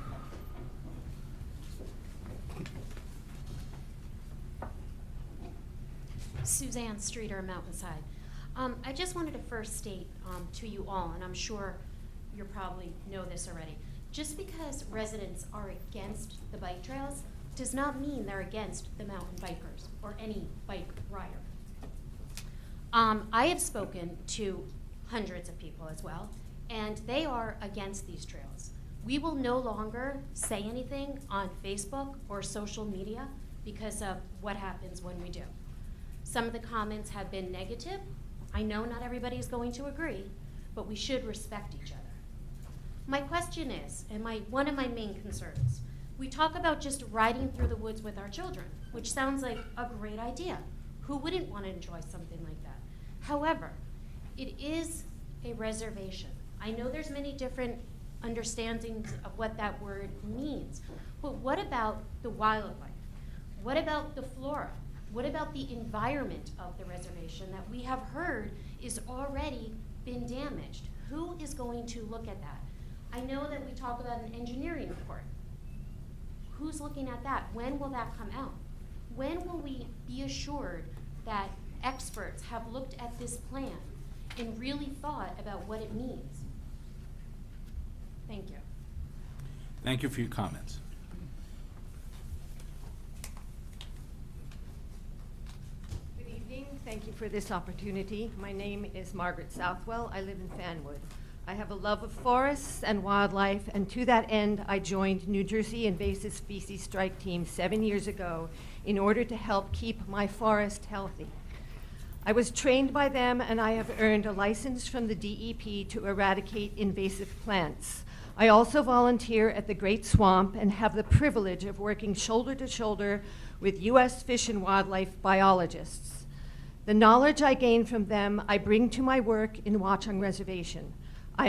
Suzanne Streeter, Mountainside. I just wanted to first state to you all, and I'm sure you probably know this already, just because residents are against the bike trails does not mean they're against the mountain bikers or any bike rider. I have spoken to hundreds of people as well, and they are against these trails. We will no longer say anything on Facebook or social media because of what happens when we do. Some of the comments have been negative. I know not everybody is going to agree, but we should respect each other. My question is, and one of my main concerns, we talk about just riding through the woods with our children, which sounds like a great idea. Who wouldn't want to enjoy something like that? However, it is a reservation. I know there's many different understandings of what that word means, but what about the wildlife? What about the flora? What about the environment of the reservation that we have heard is already been damaged? Who is going to look at that? I know that we talk about an engineering report. Who's looking at that? When will that come out? When will we be assured that experts have looked at this plan and really thought about what it means? Thank you. Thank you for your comments. Good evening. Thank you for this opportunity. My name is Margaret Southwell. I live in Fanwood. I have a love of forests and wildlife, and to that end, I joined New Jersey Invasive Species Strike Team 7 years ago in order to help keep my forest healthy. I was trained by them, and I have earned a license from the DEP to eradicate invasive plants. I also volunteer at the Great Swamp and have the privilege of working shoulder to shoulder with U.S. fish and wildlife biologists. The knowledge I gain from them, I bring to my work in Watchung Reservation. I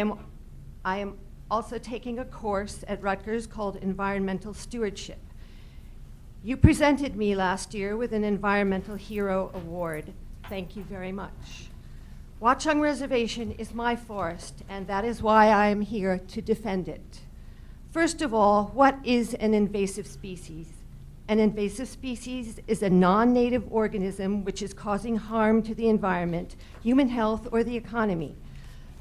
am also taking a course at Rutgers called Environmental Stewardship. You presented me last year with an Environmental Hero Award. Thank you very much. Watchung Reservation is my forest, and that is why I am here to defend it. First of all, what is an invasive species? An invasive species is a non-native organism which is causing harm to the environment, human health, or the economy.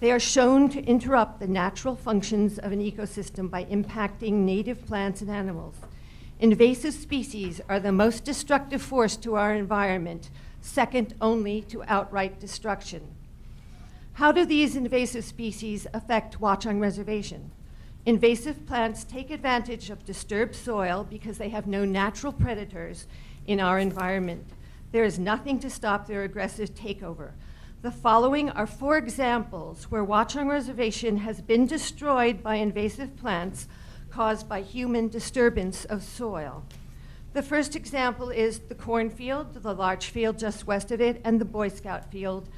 They are shown to interrupt the natural functions of an ecosystem by impacting native plants and animals. Invasive species are the most destructive force to our environment, second only to outright destruction. How do these invasive species affect Watchung Reservation? Invasive plants take advantage of disturbed soil because they have no natural predators in our environment. There is nothing to stop their aggressive takeover. The following are 4 examples where Watchung Reservation has been destroyed by invasive plants caused by human disturbance of soil. The first example is the cornfield, the large field just west of it, and the Boy Scout field.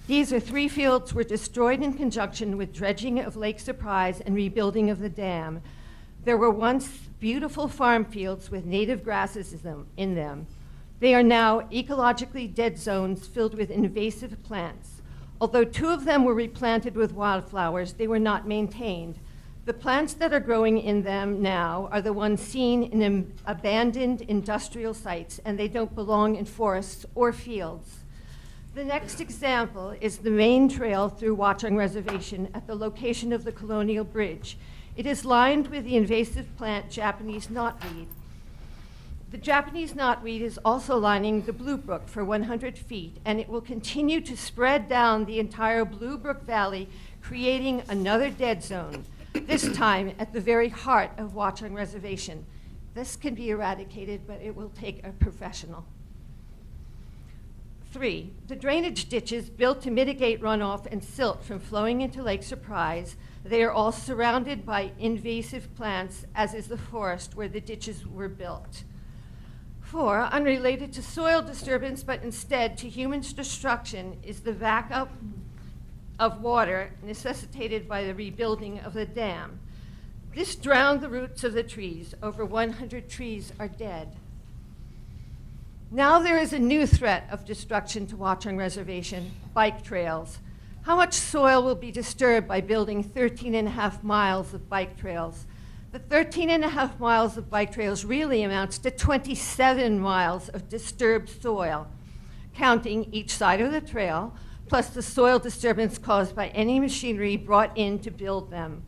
These are 3 fields were destroyed in conjunction with dredging of Lake Surprise and rebuilding of the dam. There were once beautiful farm fields with native grasses in them. They are now ecologically dead zones filled with invasive plants. Although 2 of them were replanted with wildflowers, they were not maintained. The plants that are growing in them now are the ones seen in abandoned industrial sites, and they don't belong in forests or fields. The next example is the main trail through Watchung Reservation at the location of the Colonial Bridge. It is lined with the invasive plant Japanese knotweed. The Japanese knotweed is also lining the Blue Brook for 100 feet, and it will continue to spread down the entire Blue Brook Valley, creating another dead zone, this time at the very heart of Watchung Reservation. This can be eradicated, but it will take a professional. 3, the drainage ditches built to mitigate runoff and silt from flowing into Lake Surprise. They are all surrounded by invasive plants, as is the forest where the ditches were built. 4, unrelated to soil disturbance, but instead to human destruction, is the backup of water necessitated by the rebuilding of the dam. This drowned the roots of the trees. Over 100 trees are dead. Now there is a new threat of destruction to Watchung Reservation, bike trails. How much soil will be disturbed by building 13.5 miles of bike trails? The 13.5 miles of bike trails really amounts to 27 miles of disturbed soil, counting each side of the trail, plus the soil disturbance caused by any machinery brought in to build them.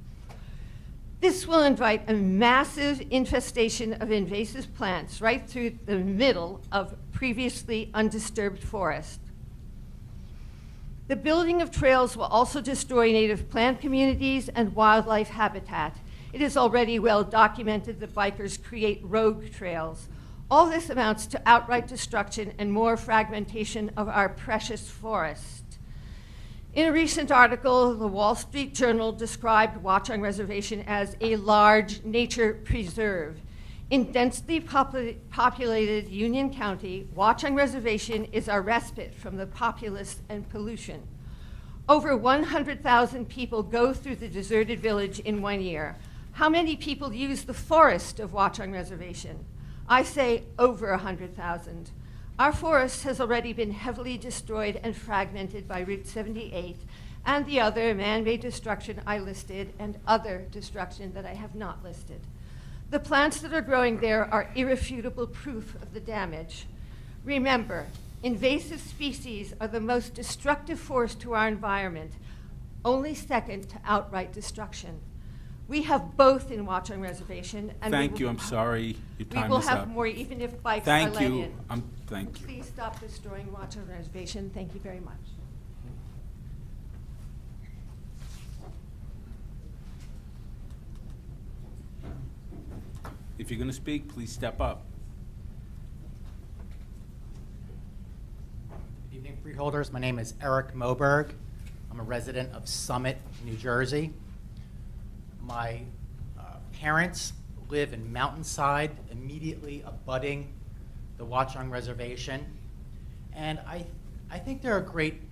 This will invite a massive infestation of invasive plants right through the middle of previously undisturbed forest. The building of trails will also destroy native plant communities and wildlife habitat. It is already well documented that bikers create rogue trails. All this amounts to outright destruction and more fragmentation of our precious forest. In a recent article, the Wall Street Journal described Watchung Reservation as a large nature preserve. In densely populated Union County, Watchung Reservation is our respite from the populace and pollution. Over 100,000 people go through the deserted village in 1 year. How many people use the forest of Watchung Reservation? I say over 100,000. Our forest has already been heavily destroyed and fragmented by Route 78 and the other man-made destruction I listed and other destruction that I have not listed. The plants that are growing there are irrefutable proof of the damage. Remember, invasive species are the most destructive force to our environment, only second to outright destruction. We have both in Watchung Reservation. And Thank you. I'm sorry. Your time is up. We will have more even if bikes are Thank let you. in. Thank you. Please stop destroying Watchung Reservation. Thank you very much. If you're going to speak, please step up. Good evening, Freeholders. My name is Eric Moberg. I'm a resident of Summit, New Jersey. My parents live in Mountainside, immediately abutting the Watchung Reservation. And I think they're a great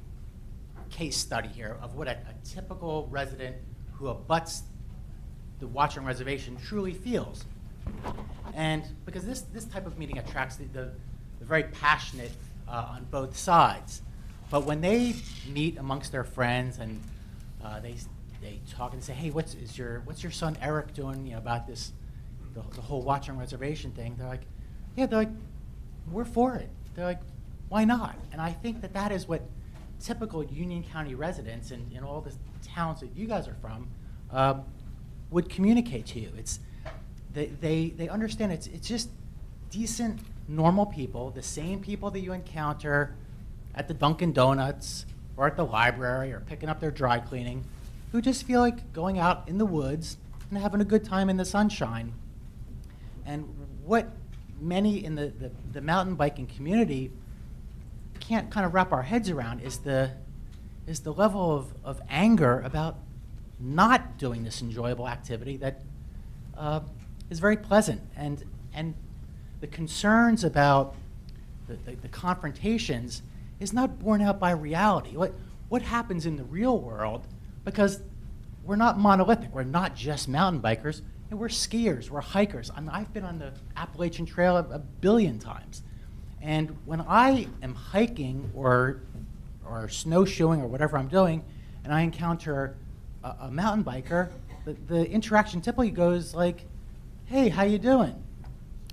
case study here of what a typical resident who abuts the Watchung Reservation truly feels. And because this type of meeting attracts the very passionate on both sides. But when they meet amongst their friends and they talk and say, hey, what's your son Eric doing, about this, the whole Watchung Reservation thing? They're like, we're for it. They're like, why not? And I think that is what typical Union County residents and in all the towns that you guys are from would communicate to you. They understand it's just decent, normal people, the same people that you encounter at the Dunkin' Donuts or at the library or picking up their dry cleaning, who just feel like going out in the woods and having a good time in the sunshine. And what many in the mountain biking community can't kind of wrap our heads around is the level of anger about not doing this enjoyable activity that is very pleasant. And the concerns about the confrontations is not borne out by reality. What happens in the real world, because we're not monolithic, we're not just mountain bikers, and we're skiers, we're hikers. I've been on the Appalachian Trail a billion times. And when I am hiking or snowshoeing or whatever I'm doing, and I encounter a mountain biker, the interaction typically goes like, hey, how you doing?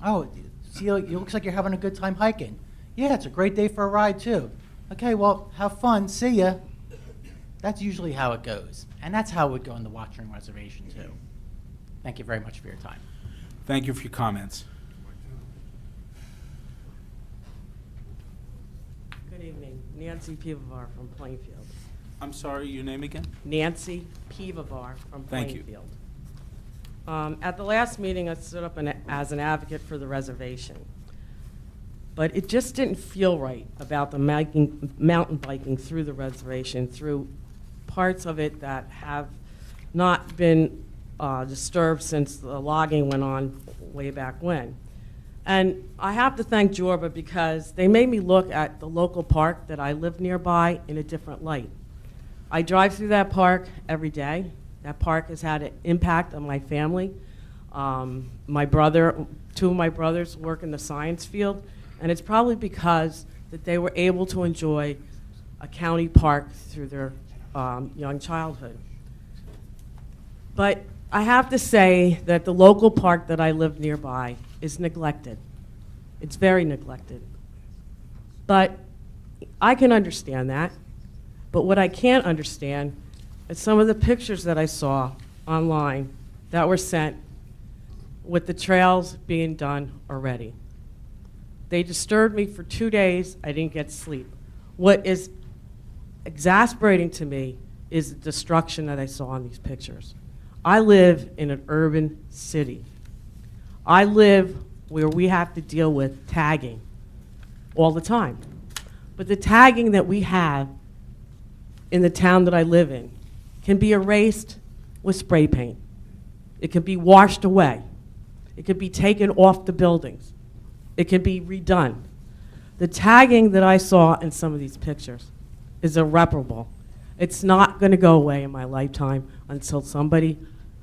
Oh, see, it looks like you're having a good time hiking. Yeah, it's a great day for a ride too. Okay, well, have fun, see ya. That's usually how it goes. And that's how it would go in the Watchung Reservation too. Thank you very much for your time. Thank you for your comments. Good evening. Nancy Pivovar from Plainfield. I'm sorry, your name again? Nancy Pivovar from Thank you. Plainfield. At the last meeting, I stood up as an advocate for the reservation. But it just didn't feel right about the mountain biking through the reservation, through parts of it that have not been disturbed since the logging went on way back when. And I have to thank Jorba because they made me look at the local park that I live nearby in a different light. I drive through that park every day. That park has had an impact on my family. My brother, two of my brothers work in the science field, and it's probably because that they were able to enjoy a county park through their young childhood. But I have to say that the local park that I live nearby is neglected. It's very neglected. But I can understand that. But what I can't understand is some of the pictures that I saw online that were sent with the trails being done already. They disturbed me for 2 days. I didn't get sleep. What is exasperating to me is the destruction that I saw in these pictures. I live in an urban city. I live where we have to deal with tagging all the time. But the tagging that we have in the town that I live in can be erased with spray paint. It can be washed away. It can be taken off the buildings. It can be redone. The tagging that I saw in some of these pictures is irreparable. It's not going to go away in my lifetime until somebody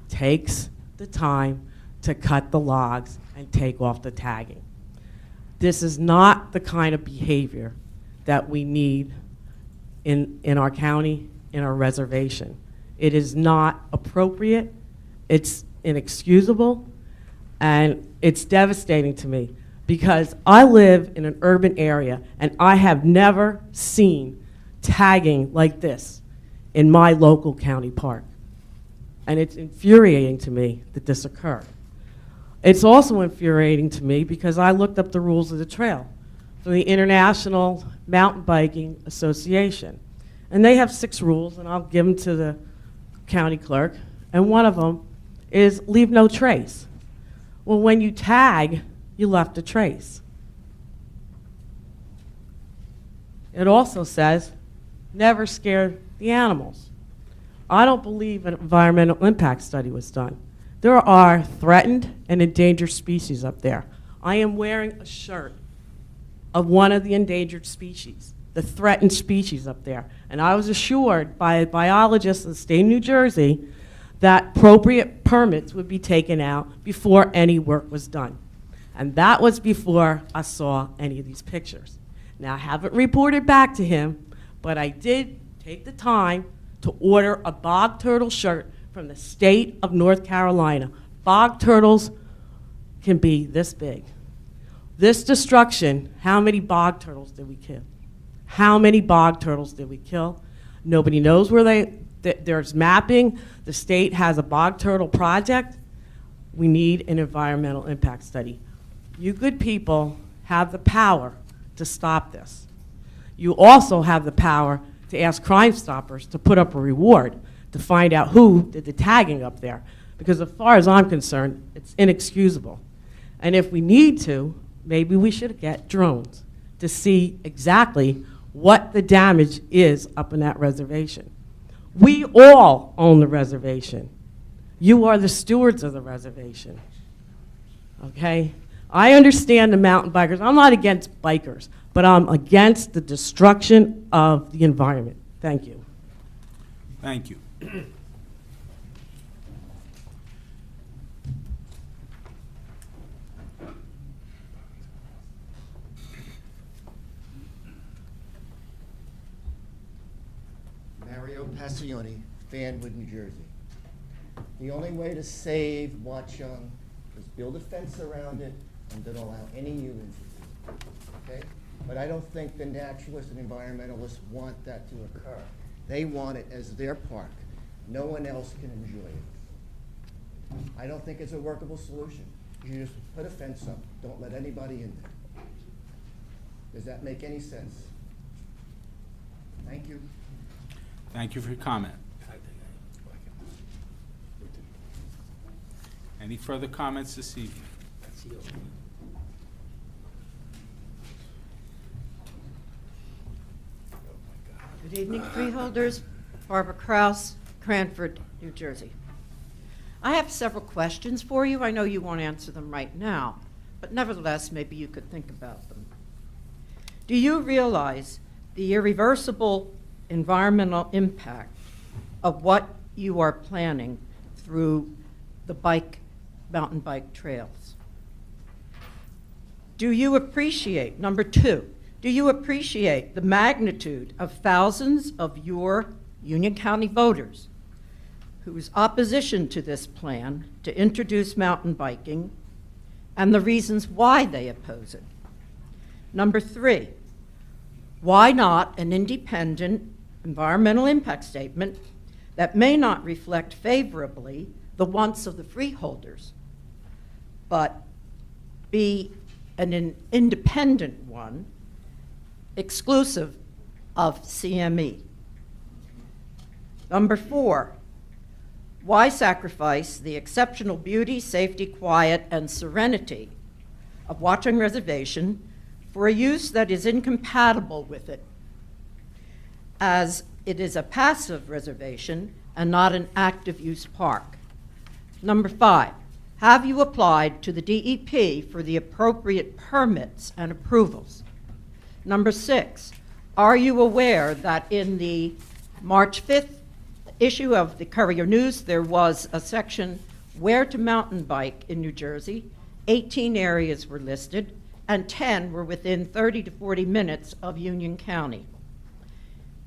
takes the time to cut the logs and take off the tagging. This is not the kind of behavior that we need in our county, in our reservation. It is not appropriate, it's inexcusable, and it's devastating to me because I live in an urban area and I have never seen tagging like this in my local county park. And it's infuriating to me that this occurred. It's also infuriating to me because I looked up the rules of the trail from the International Mountain Biking Association. And they have 6 rules, and I'll give them to the county clerk. And one of them is leave no trace. Well, when you tag, you left a trace. It also says never scare the animals. I don't believe an environmental impact study was done. There are threatened and endangered species up there. I am wearing a shirt of one of the endangered species, the threatened species up there. And I was assured by a biologist in the state of New Jersey that appropriate permits would be taken out before any work was done. And that was before I saw any of these pictures. Now, I haven't reported back to him, but I did take the time to order a bog turtle shirt from the state of North Carolina. Bog turtles can be this big. This destruction, how many bog turtles did we kill? How many bog turtles did we kill? Nobody knows where there's mapping. The state has a bog turtle project. We need an environmental impact study. You good people have the power to stop this. You also have the power to ask Crime Stoppers to put up a reward to find out who did the tagging up there. Because as far as I'm concerned, it's inexcusable. And if we need to, maybe we should get drones to see exactly what the damage is up in that reservation. We all own the reservation. You are the stewards of the reservation, okay? I understand the mountain bikers. I'm not against bikers, but I'm against the destruction of the environment. Thank you. Thank you. Mario Passioni, Fanwood, New Jersey. The only way to save Watchung is build a fence around it and don't allow any humans, okay? But I don't think the naturalists and environmentalists want that to occur. They want it as their park. No one else can enjoy it. I don't think it's a workable solution. You just put a fence up, don't let anybody in there. Does that make any sense? Thank you. Thank you for your comment. Any further comments this evening? Good evening, freeholders. Barbara Kraus, Cranford, New Jersey. I have several questions for you. I know you won't answer them right now, but nevertheless, maybe you could think about them. Do you realize the irreversible environmental impact of what you are planning through the mountain bike trails? Do you appreciate, number 2, do you appreciate the magnitude of thousands of your Union County voters whose opposition to this plan to introduce mountain biking and the reasons why they oppose it? Number 3, why not an independent environmental impact statement that may not reflect favorably the wants of the freeholders, but be an independent one exclusive of CME? Number 4, Why sacrifice the exceptional beauty, safety, quiet, and serenity of Watchung Reservation for a use that is incompatible with it, as it is a passive reservation and not an active use park? Number 5, have you applied to the DEP for the appropriate permits and approvals? Number 6, are you aware that in the March 5th issue of the Courier News, there was a section where to mountain bike in New Jersey? 18 areas were listed, and 10 were within 30 to 40 minutes of Union County.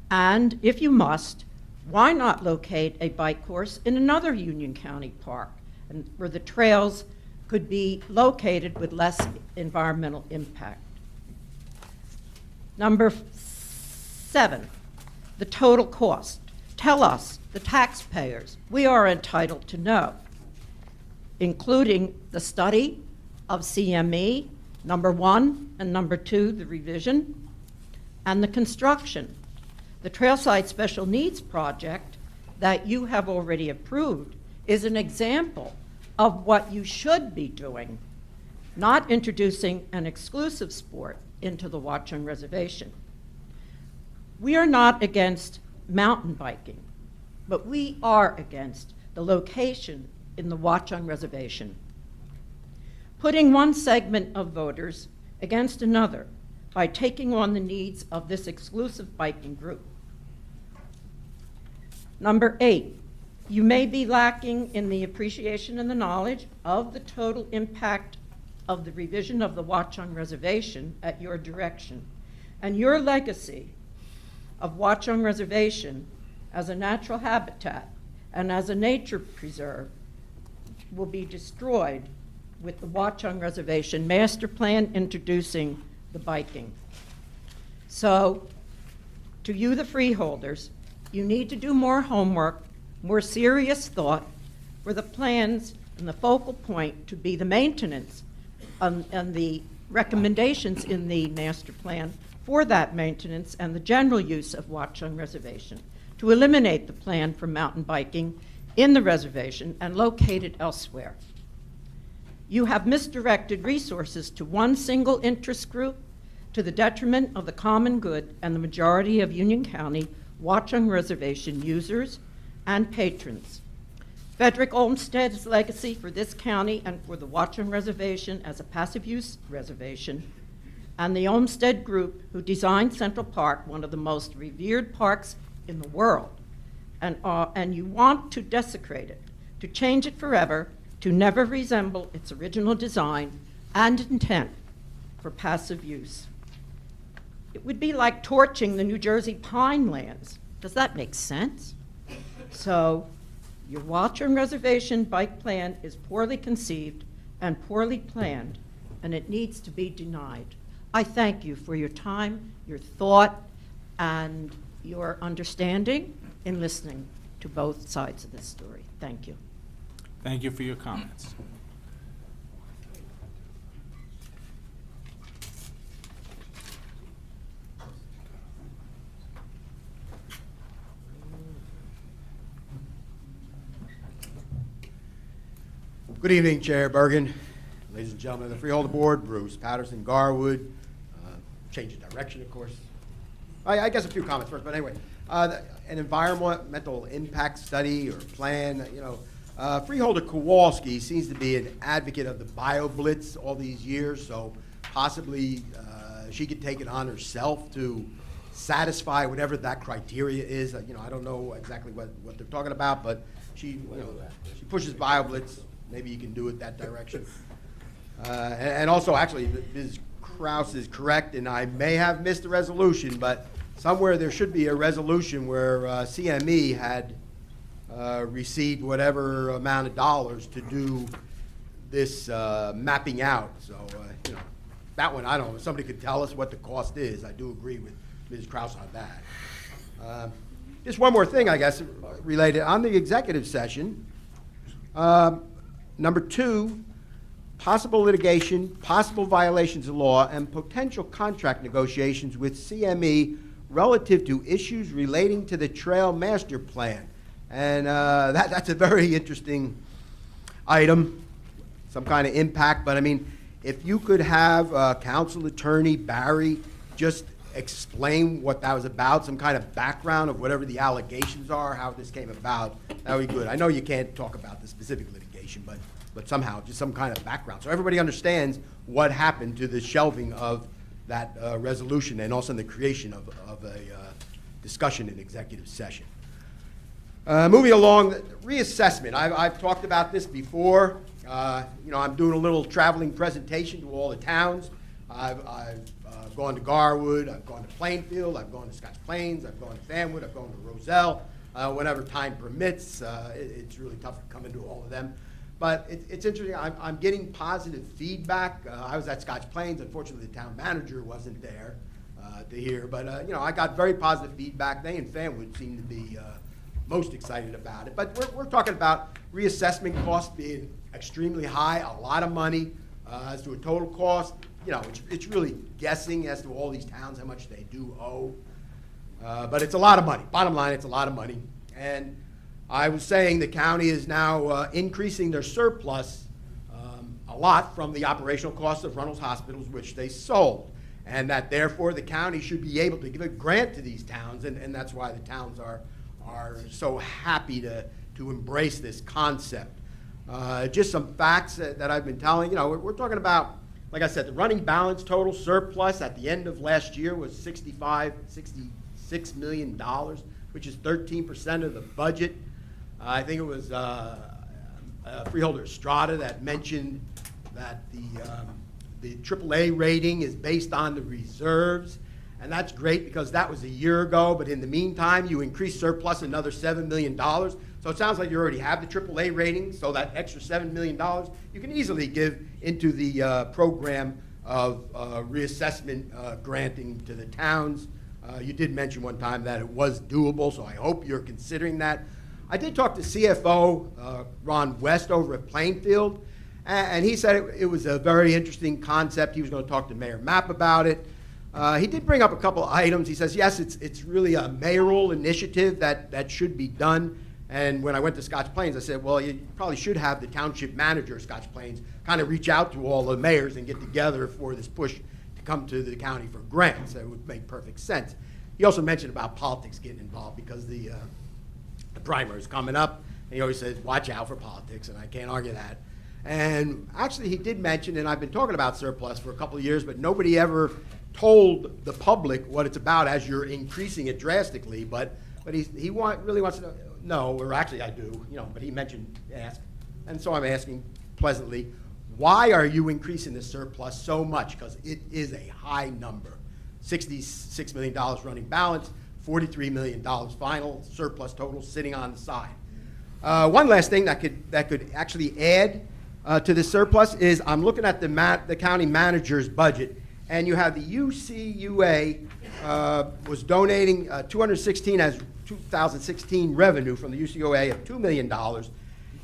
And if you must, why not locate a bike course in another Union County park, and where the trails could be located with less environmental impact? Number 7, the total cost. Tell us, the taxpayers, we are entitled to know, including the study of CME, number 1, and number 2, the revision, and the construction. The Trailside Special Needs Project that you have already approved is an example of what you should be doing, not introducing an exclusive sport into the Watchung Reservation. We are not against mountain biking, but we are against the location in the Watchung Reservation. Putting one segment of voters against another by taking on the needs of this exclusive biking group. Number 8, you may be lacking in the appreciation and the knowledge of the total impact of the revision of the Watchung Reservation at your direction, and your legacy of Watchung Reservation as a natural habitat and as a nature preserve will be destroyed with the Watchung Reservation Master Plan introducing the biking. So, to you, the freeholders, you need to do more homework, more serious thought for the plans and the focal point to be the maintenance and the recommendations in the master plan for that maintenance and the general use of Watchung Reservation, to eliminate the plan for mountain biking in the reservation and locate it elsewhere. You have misdirected resources to one single interest group to the detriment of the common good and the majority of Union County Watchung Reservation users and patrons. Frederick Olmsted's legacy for this county and for the Watchung Reservation as a passive use reservation, and the Olmsted Group who designed Central Park, one of the most revered parks in the world, and you want to desecrate it, to change it forever, to never resemble its original design and intent for passive use. It would be like torching the New Jersey pine lands. Does that make sense? So, your Watchung Reservation bike plan is poorly conceived and poorly planned, and it needs to be denied. I thank you for your time, your thought, and your understanding in listening to both sides of this story. Thank you. Thank you for your comments. Good evening, Chair Bergen, ladies and gentlemen of the Freeholder Board, Bruce Patterson, Garwood, change of direction, of course. I guess a few comments first, but anyway, an environmental impact study or plan, Freeholder Kowalski seems to be an advocate of the BioBlitz all these years, so possibly she could take it on herself to satisfy whatever that criteria is. I don't know exactly what they're talking about, but she pushes BioBlitz. Maybe you can do it that direction. And also, actually, Ms. Kraus is correct, and I may have missed the resolution, but somewhere there should be a resolution where CME had received whatever amount of dollars to do this mapping out. So, that one, I don't know. If somebody could tell us what the cost is, I do agree with Ms. Kraus on that. Just one more thing, I guess, related. On the executive session, number 2, possible litigation, possible violations of law, and potential contract negotiations with CME relative to issues relating to the Trail Master Plan. And that's a very interesting item, some kind of impact. But I mean, if you could have Council Attorney Barry just explain what that was about, some kind of background of whatever the allegations are, how this came about, that would be good. I know you can't talk about the specific litigation, but somehow just some kind of background so everybody understands what happened to the shelving of that resolution and also the creation of a discussion in executive session. Moving along, reassessment. I've talked about this before. You know, I'm doing a little traveling presentation to all the towns. I've gone to Garwood, I've gone to Plainfield, I've gone to Scotch Plains, I've gone to Fanwood, I've gone to Roselle. Whenever time permits, it's really tough to come into all of them. But it's interesting, I'm getting positive feedback. I was at Scotch Plains. Unfortunately, the town manager wasn't there to hear. But, you know, I got very positive feedback. They in Fanwood seem to be most excited about it. But we're talking about reassessment costs being extremely high, a lot of money as to a total cost. You know, it's really guessing as to all these towns how much they do owe. But it's a lot of money. Bottom line, it's a lot of money. And I was saying the county is now increasing their surplus a lot from the operational costs of Runnels Hospitals, which they sold. And that therefore the county should be able to give a grant to these towns, and that's why the towns are so happy to embrace this concept. Just some facts that I've been telling. You know, we're talking about, like I said, the running balance total surplus at the end of last year was $66 million, which is 13% of the budget. I think it was Freeholder Estrada that mentioned that the AAA rating is based on the reserves, and that's great because that was a year ago, but in the meantime, you increased surplus another $7 million. So it sounds like you already have the AAA rating, so that extra $7 million you can easily give into the program of reassessment granting to the towns. You did mention one time that it was doable, so I hope you're considering that. I did talk to CFO Ron West over at Plainfield, and he said it was a very interesting concept. He was going to talk to Mayor Mapp about it. He did bring up a couple of items. He says, yes, it's really a mayoral initiative that should be done. And when I went to Scotch Plains, I said, well, you probably should have the township manager of Scotch Plains kind of reach out to all the mayors and get together for this push to come to the county for grants. It would make perfect sense. He also mentioned about politics getting involved because the primary is coming up, and he always says, watch out for politics, and I can't argue that. And actually, he did mention, and I've been talking about surplus for a couple of years, but nobody ever told the public what it's about as you're increasing it drastically. But he really wants to know, or actually I do, you know, but he mentioned ask, and so I'm asking pleasantly, why are you increasing the surplus so much? Because it is a high number. $66 million running balance, $43 million final surplus total sitting on the side. One last thing that could actually add to the surplus is I'm looking at the county manager's budget, and you have the UCUA was donating 2016 revenue from the UCUA of $2 million,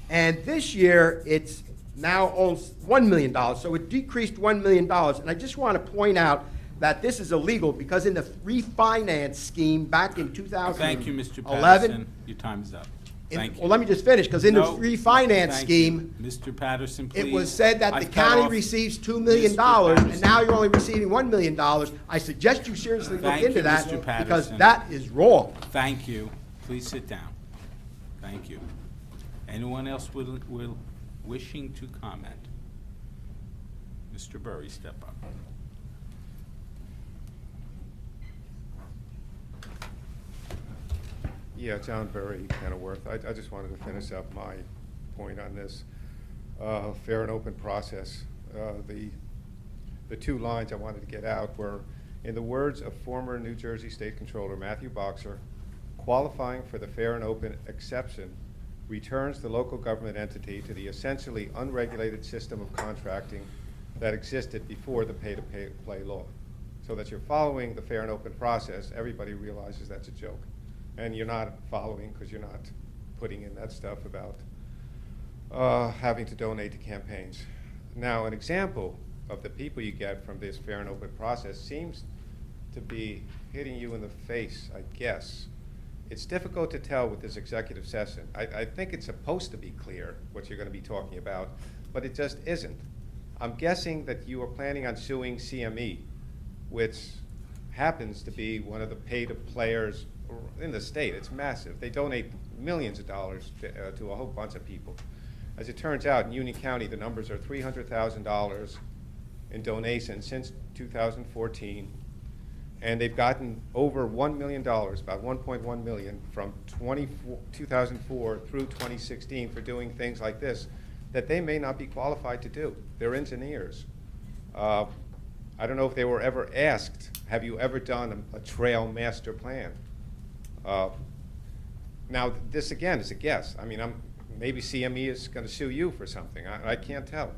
and this year it's now owns $1 million, so it decreased $1 million. And I just want to point out that this is illegal because in the refinance scheme back in 2011. Thank you, Mr. Patterson. Your time is up. Thank you. Well, let me just finish, because in the refinance scheme, Mr. Patterson, please. it was said that the I've cut county off receives $2 million, Patterson. and now you're only receiving $1 million. I suggest you seriously look Thank into you, that, Mr. because Patterson. that is wrong. Thank you. Please sit down. Thank you. Anyone else wishing to comment? Mr. Burry, step up. Yeah, John Berry, Kenilworth. I just wanted to finish up my point on this fair and open process. The two lines I wanted to get out were, in the words of former New Jersey State Controller Matthew Boxer, qualifying for the fair and open exception returns the local government entity to the essentially unregulated system of contracting that existed before the pay-to-play law. So that you're following the fair and open process, everybody realizes that's a joke. And you're not following because you're not putting in that stuff about having to donate to campaigns. Now, an example of the people you get from this fair and open process seems to be hitting you in the face, I guess, It's difficult to tell with this executive session. I think it's supposed to be clear what you're going to be talking about, but it just isn't. I'm guessing that you are planning on suing CME, which happens to be one of the pay-to players in the state. It's massive. They donate millions of dollars to a whole bunch of people. As it turns out, in Union County, the numbers are $300,000 in donations since 2014, and they've gotten over $1 million, about $1.1 million, from 2004 through 2016 for doing things like this that they may not be qualified to do. They're engineers. I don't know if they were ever asked, have you ever done a trail master plan? Now, this again is a guess. I mean, maybe CME is going to sue you for something. I can't tell.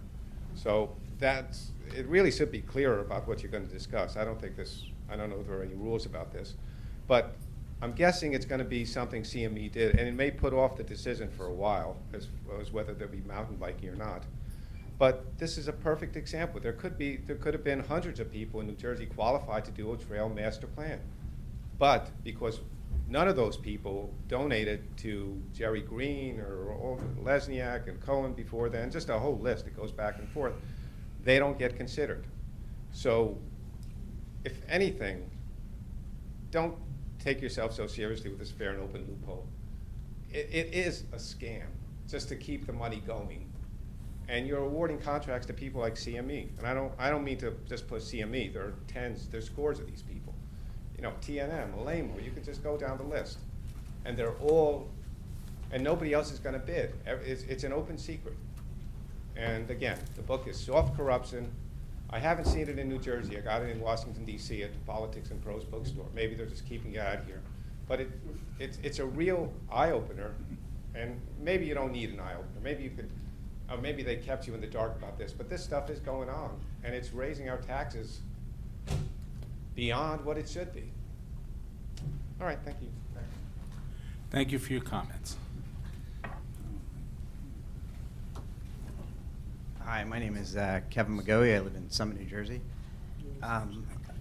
So it really should be clearer about what you're going to discuss. I don't know if there are any rules about this. But I'm guessing it's going to be something CME did, and it may put off the decision for a while as whether there'll be mountain biking or not. But this is a perfect example. There could have been hundreds of people in New Jersey qualified to do a trail master plan. But because none of those people donated to Jerry Green or Lesniak and Cohen before then, just a whole list that goes back and forth, they don't get considered. So if anything, don't take yourself so seriously with this fair and open loophole. It is a scam just to keep the money going. And you're awarding contracts to people like CME. And I don't mean to just put CME. There are there's scores of these people. You know, TNM, Alamo, you can just go down the list. And they're all, and nobody else is going to bid. It's an open secret. And again, the book is Soft Corruption. I haven't seen it in New Jersey. I got it in Washington, D.C. at the Politics and Prose bookstore. Maybe they're just keeping it out here. But it's a real eye-opener, and maybe you don't need an eye-opener. Maybe you could, maybe they kept you in the dark about this, but this stuff is going on, and it's raising our taxes beyond what it should be. All right, thank you. Thank you for your comments. Hi, my name is Kevin McGoey. I live in Summit, New Jersey.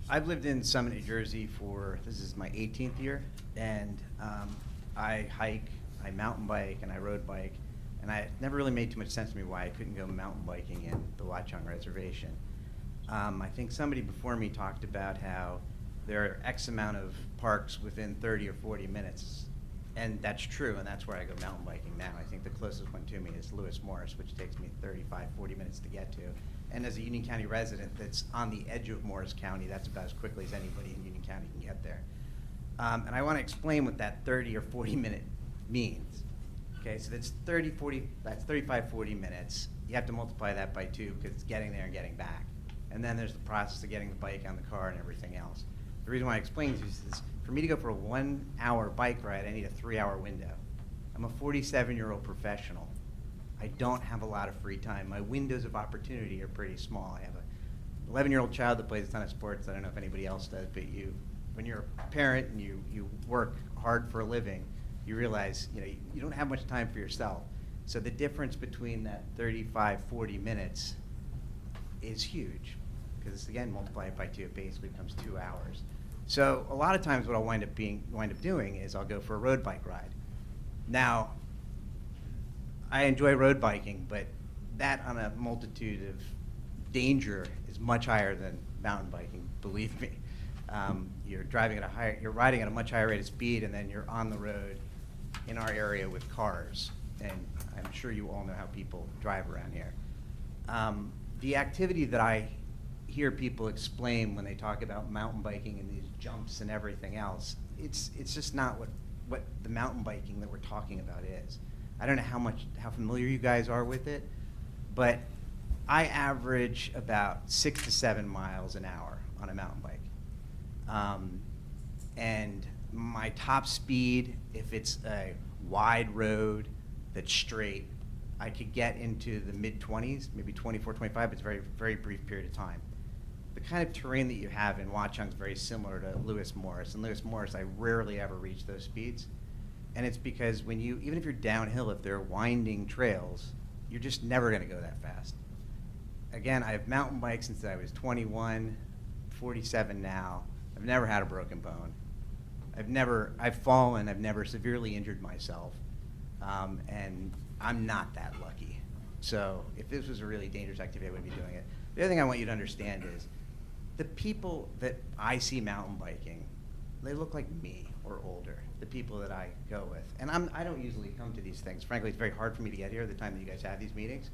I've lived in Summit, New Jersey this is my 18th year, and I hike, I mountain bike, and I road bike, and it never really made too much sense to me why I couldn't go mountain biking in the Watchung Reservation. I think somebody before me talked about how there are X amount of parks within 30 or 40 minutes. And that's true, and that's where I go mountain biking now. I think the closest one to me is Lewis Morris, which takes me 35, 40 minutes to get to. And as a Union County resident that's on the edge of Morris County, that's about as quickly as anybody in Union County can get there. And I want to explain what that 30 or 40 minute means. Okay, so that's 35, 40 minutes. You have to multiply that by 2 because it's getting there and getting back. And then there's the process of getting the bike on the car and everything else. The reason why I explain this is for me to go for a 1 hour bike ride, I need a 3 hour window. I'm a 47-year-old professional. I don't have a lot of free time. My windows of opportunity are pretty small. I have a 11-year-old child that plays a ton of sports. I don't know if anybody else does, but when you're a parent and you work hard for a living, you realize you don't have much time for yourself. So the difference between that 35, 40 minutes is huge. Because again, multiply it by 2, it basically becomes 2 hours. So a lot of times what I'll wind up doing is I'll go for a road bike ride. Now, I enjoy road biking, but that on a multitude of danger is much higher than mountain biking, believe me. You're riding at a much higher rate of speed, and then you're on the road in our area with cars. And I'm sure you all know how people drive around here. The activity that I hear people explain when they talk about mountain biking and these jumps and everything else, it's just not what the mountain biking that we're talking about is. I don't know how familiar you guys are with it, but I average about 6 to 7 miles an hour on a mountain bike. And my top speed, if it's a wide road that's straight, I could get into the mid-20s, maybe 24, 25, but it's a very, very brief period of time. The kind of terrain that you have in Watchung is very similar to Lewis Morris. In Lewis Morris, I rarely ever reach those speeds. And it's because even if you're downhill, if they're winding trails, you're just never going to go that fast. Again, I've mountain biked since I was 21, 47 now. I've never had a broken bone. I've fallen, I've never severely injured myself, and I'm not that lucky. So if this was a really dangerous activity, I wouldn't be doing it. The other thing I want you to understand is the people that I see mountain biking, they look like me or older, the people that I go with. And I don't usually come to these things. Frankly, it's very hard for me to get here the time that you guys have these meetings.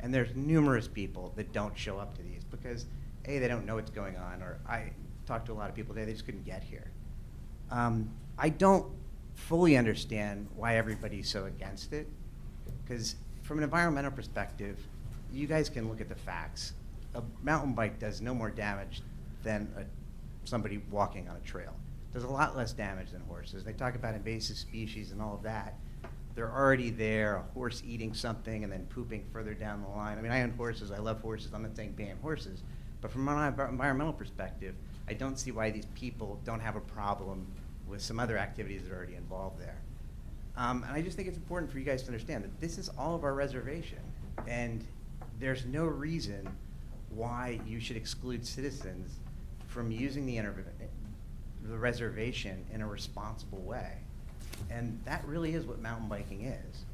And there's numerous people that don't show up to these because, A, they don't know what's going on, or I talked to a lot of people today, they just couldn't get here. I don't fully understand why everybody's so against it, because from an environmental perspective, you guys can look at the facts. A mountain bike does no more damage than somebody walking on a trail. Does a lot less damage than horses. They talk about invasive species and all of that. They're already there, a horse eating something and then pooping further down the line. I mean, I own horses, I love horses, I'm not saying ban horses, but from an environmental perspective, I don't see why these people don't have a problem with some other activities that are already involved there. And I just think it's important for you guys to understand that this is all of our reservation, and there's no reason why you should exclude citizens from using the reservation in a responsible way. And that really is what mountain biking is.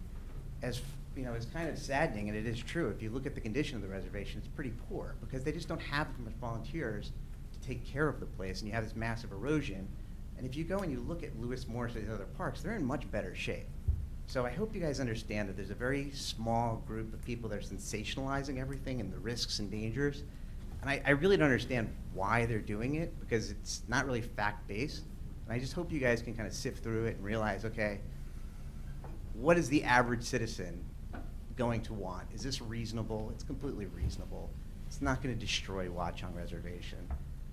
As you know, it's kind of saddening, and it is true. If you look at the condition of the reservation, it's pretty poor because they just don't have much volunteers to take care of the place, and you have this massive erosion. And if you go and you look at Lewis Morris or these other parks, they're in much better shape. So I hope you guys understand that there's a very small group of people that are sensationalizing everything and the risks and dangers. And I really don't understand why they're doing it because it's not really fact-based. And I just hope you guys can kind of sift through it and realize, okay, what is the average citizen going to want? Is this reasonable? It's completely reasonable. It's not going to destroy Watchung Reservation.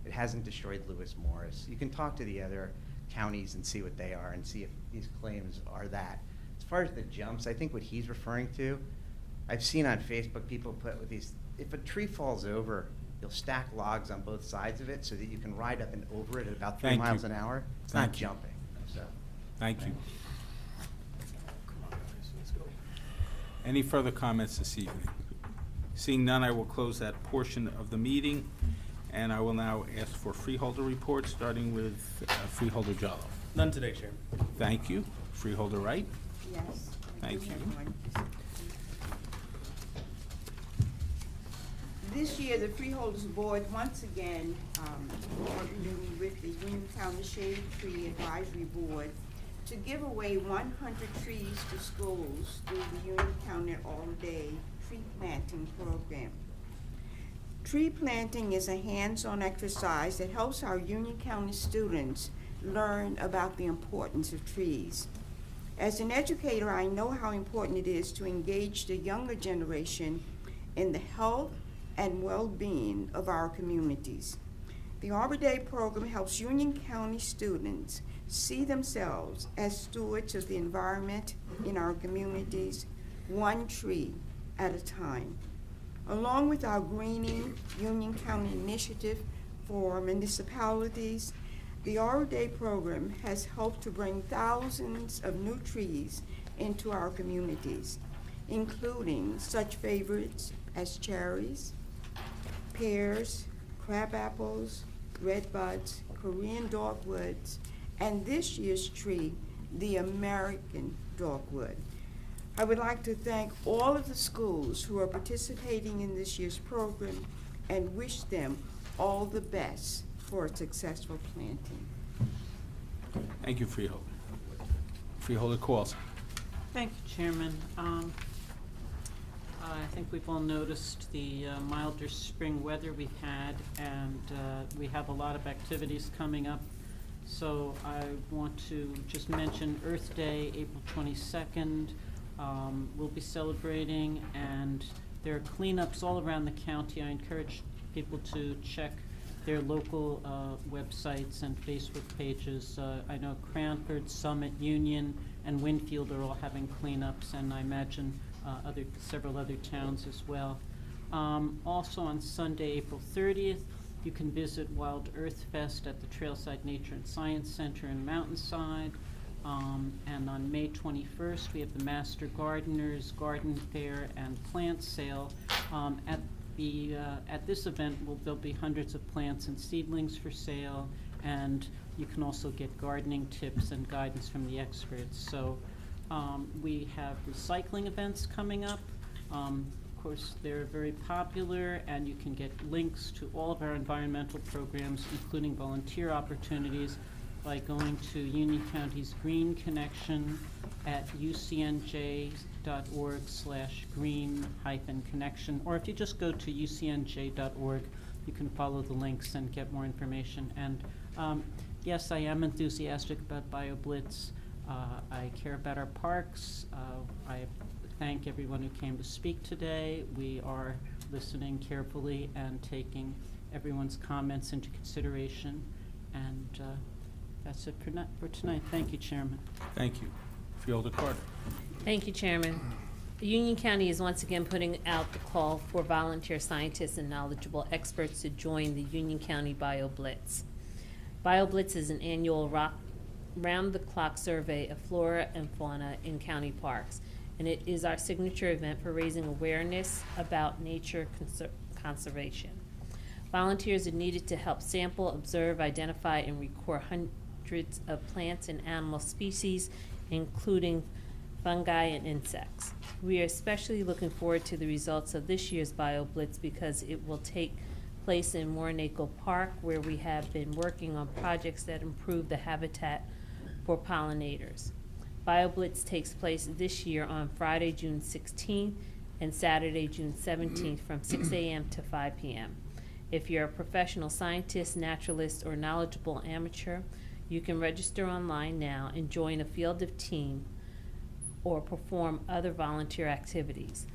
It hasn't destroyed Lewis Morris. You can talk to the other counties and see what they are and see if these claims are that. As far as the jumps, I think what he's referring to, I've seen on Facebook people put with these, if a tree falls over, you'll stack logs on both sides of it so that you can ride up and over it at about 3 miles an hour. It's not jumping. So. Thank you. Any further comments this evening? Seeing none, I will close that portion of the meeting, and I will now ask for freeholder reports, starting with Freeholder Jallo. None today, Chairman. Thank you. Freeholder Wright? Yes. Thank you. This year, the Freeholders Board once again partnering with the Union County Shade Tree Advisory Board to give away 100 trees to schools through the Union County All-Day Tree Planting Program. Tree planting is a hands-on exercise that helps our Union County students learn about the importance of trees. As an educator, I know how important it is to engage the younger generation in the health and well-being of our communities. The Arbor Day program helps Union County students see themselves as stewards of the environment in our communities, one tree at a time. Along with our Greening Union County initiative for municipalities, the Arbor Day program has helped to bring thousands of new trees into our communities, including such favorites as cherries, pears, crabapples, redbuds, Korean dogwoods, and this year's tree, the American dogwood. I would like to thank all of the schools who are participating in this year's program and wish them all the best for a successful planting. Thank you, Freeholder. Freeholder Kowalski. Thank you, Chairman. I think we've all noticed the milder spring weather we've had, and we have a lot of activities coming up. So I want to just mention Earth Day, April 22nd. We'll be celebrating, and there are cleanups all around the county. I encourage people to check their local websites and Facebook pages. I know Cranford, Summit, Union, and Winfield are all having cleanups, and I imagine several other towns as well. Also on Sunday, April 30th, you can visit Wild Earth Fest at the Trailside Nature and Science Center in Mountainside. And on May 21st, we have the Master Gardeners Garden Fair and Plant Sale. At this event, there'll be hundreds of plants and seedlings for sale, and you can also get gardening tips and guidance from the experts. So we have recycling events coming up. Of course, they're very popular, and you can get links to all of our environmental programs, including volunteer opportunities, by going to Union County's Green Connection at ucnj.org/green-connection. Or if you just go to ucnj.org, you can follow the links and get more information. And yes, I am enthusiastic about BioBlitz. I care about our parks. I thank everyone who came to speak today. We are listening carefully and taking everyone's comments into consideration. And that's it for tonight. Thank you, Chairman. Thank you. Freeholder Carter. Thank you, Chairman. Union County is once again putting out the call for volunteer scientists and knowledgeable experts to join the Union County BioBlitz. BioBlitz is an annual round-the-clock survey of flora and fauna in county parks, and it is our signature event for raising awareness about nature conservation. Volunteers are needed to help sample, observe, identify, and record hundreds of plants and animal species, including fungi and insects. We are especially looking forward to the results of this year's BioBlitz because it will take place in Warnaco Park, where we have been working on projects that improve the habitat for pollinators. BioBlitz takes place this year on Friday, June 16th and Saturday, June 17th from 6 a.m. to 5 p.m. If you're a professional scientist, naturalist, or knowledgeable amateur, you can register online now and join a field of team or perform other volunteer activities.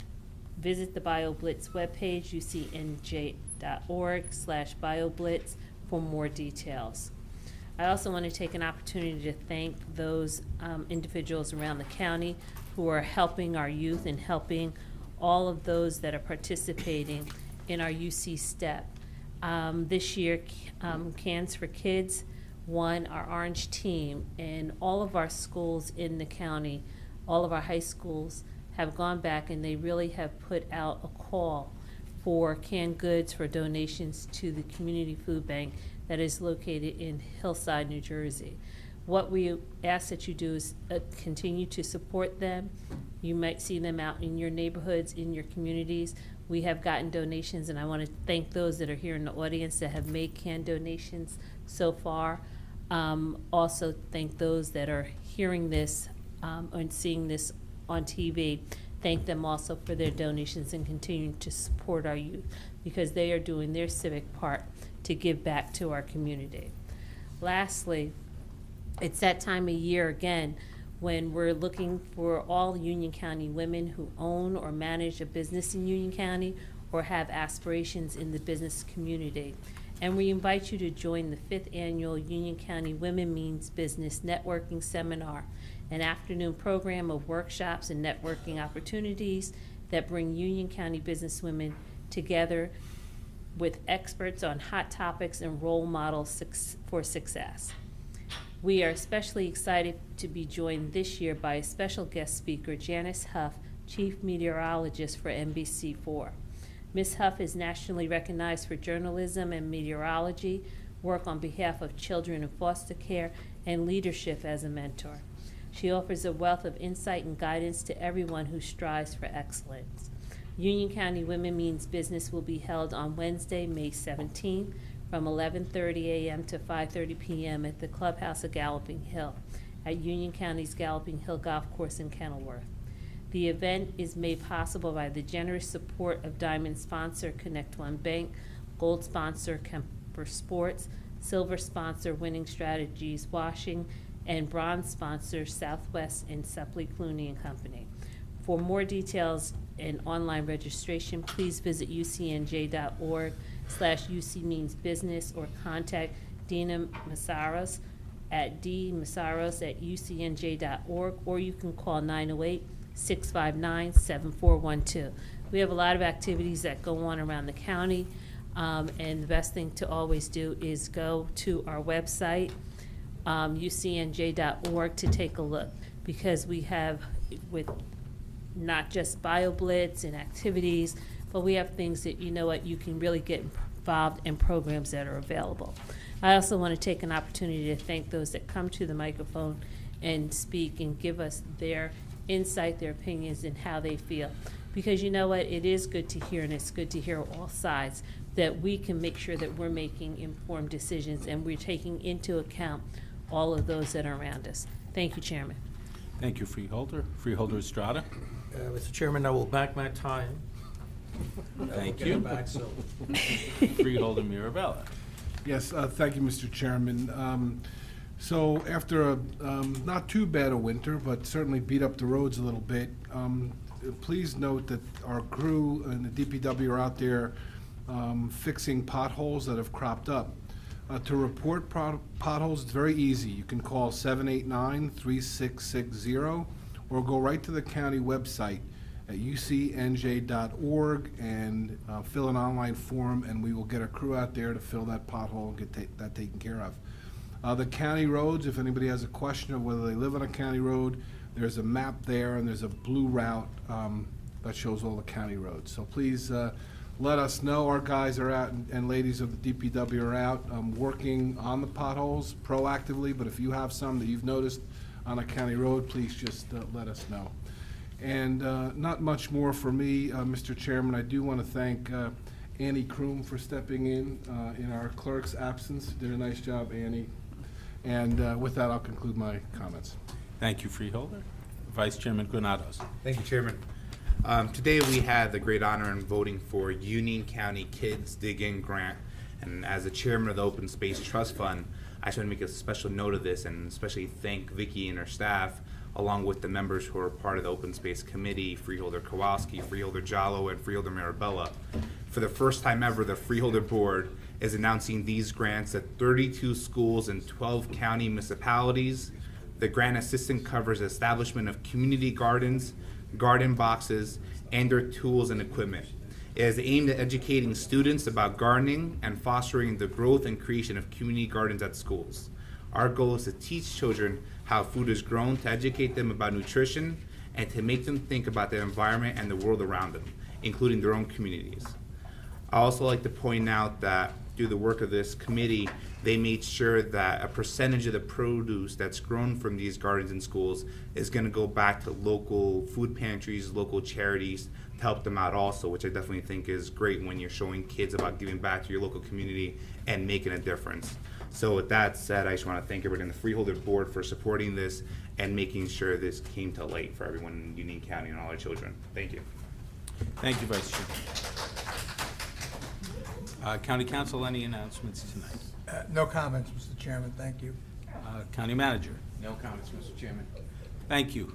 Visit the BioBlitz webpage, ucnj.org/BioBlitz, for more details. I also want to take an opportunity to thank those individuals around the county who are helping our youth and helping all of those that are participating in our UC STEP. This year, Cans for Kids won our orange team, and all of our schools in the county, all of our high schools, have gone back and they really have put out a call for canned goods for donations to the community food bank that is located in Hillside, New Jersey. What we ask that you do is continue to support them. You might see them out in your neighborhoods, in your communities. We have gotten donations, and I want to thank those that are here in the audience that have made canned donations so far. Also thank those that are hearing this and seeing this on TV. Thank them also for their donations and continuing to support our youth, because they are doing their civic part to give back to our community. Lastly, it's that time of year again when we're looking for all Union County women who own or manage a business in Union County or have aspirations in the business community. And we invite you to join the 5th Annual Union County Women Means Business Networking Seminar, an afternoon program of workshops and networking opportunities that bring Union County businesswomen together with experts on hot topics and role models for success. We are especially excited to be joined this year by a special guest speaker, Janice Huff, Chief Meteorologist for NBC4. Ms. Huff is nationally recognized for journalism and meteorology, work on behalf of children in foster care, and leadership as a mentor. She offers a wealth of insight and guidance to everyone who strives for excellence. Union County Women Means Business will be held on Wednesday, May 17th from 11:30 a.m. to 5:30 p.m. at the Clubhouse of Galloping Hill at Union County's Galloping Hill Golf Course in Kenilworth. The event is made possible by the generous support of Diamond sponsor Connect One Bank, Gold sponsor Kemper Sports, Silver sponsor Winning Strategies Washing, and Bronze sponsor Southwest and Supley Clooney and Company. For more details and online registration, please visit ucnj.org/UCMeansBusiness or contact Dina Massaros at dmassaros@ucnj.org, or you can call 908-659-7412. We have a lot of activities that go on around the county, and the best thing to always do is go to our website, ucnj.org, to take a look, because we have, with not just BioBlitz and activities, but we have things that, you know what, you can really get involved in programs that are available. I also want to take an opportunity to thank those that come to the microphone and speak and give us their insight, their opinions, and how they feel. Because you know what, it is good to hear, and it's good to hear all sides, that we can make sure that we're making informed decisions and we're taking into account all of those that are around us. Thank you, Chairman. Thank you, Freeholder. Freeholder Estrada. Mr. Chairman, I will back my time. Thank Get you. it back, so. Freeholder Mirabella. Yes, thank you, Mr. Chairman. So after a not too bad a winter, but certainly beat up the roads a little bit, please note that our crew and the DPW are out there fixing potholes that have cropped up. To report potholes, it's very easy. You can call 789-3660 or go right to the county website at ucnj.org and fill an online form, and we will get a crew out there to fill that pothole and get that taken care of. The county roads, if anybody has a question of whether they live on a county road, there's a map there and there's a blue route that shows all the county roads. So please let us know. Our guys are out and ladies of the DPW are out working on the potholes proactively, but if you have some that you've noticed on a county road, please just let us know. And not much more for me, Mr. Chairman. I do want to thank Annie Kroom for stepping in our clerk's absence. Did a nice job, Annie. And with that, I'll conclude my comments. Thank you, Freeholder. Vice Chairman Granados. Thank you, Chairman. Today we had the great honor in voting for Union County Kids Dig In Grant. And as the chairman of the Open Space Trust Fund, I just want to make a special note of this and especially thank Vicki and her staff, along with the members who are part of the Open Space Committee, Freeholder Kowalski, Freeholder Jallo, and Freeholder Mirabella. For the first time ever, the Freeholder Board is announcing these grants at 32 schools in 12 county municipalities. The grant assistance covers establishment of community gardens, garden boxes, and their tools and equipment. It is aimed at educating students about gardening and fostering the growth and creation of community gardens at schools. Our goal is to teach children how food is grown, to educate them about nutrition, and to make them think about the environment and the world around them, including their own communities. I also like to point out that through the work of this committee, they made sure that a percentage of the produce that's grown from these gardens and schools is going to go back to local food pantries, local charities to help them out also, which I definitely think is great when you're showing kids about giving back to your local community and making a difference. So with that said, I just want to thank everybody in the Freeholder Board for supporting this and making sure this came to light for everyone in Union County and all our children. Thank you. Thank you, Vice Chair. County Council, any announcements tonight? No comments, Mr. Chairman. Thank you. County Manager. No comments, Mr. Chairman. Thank you.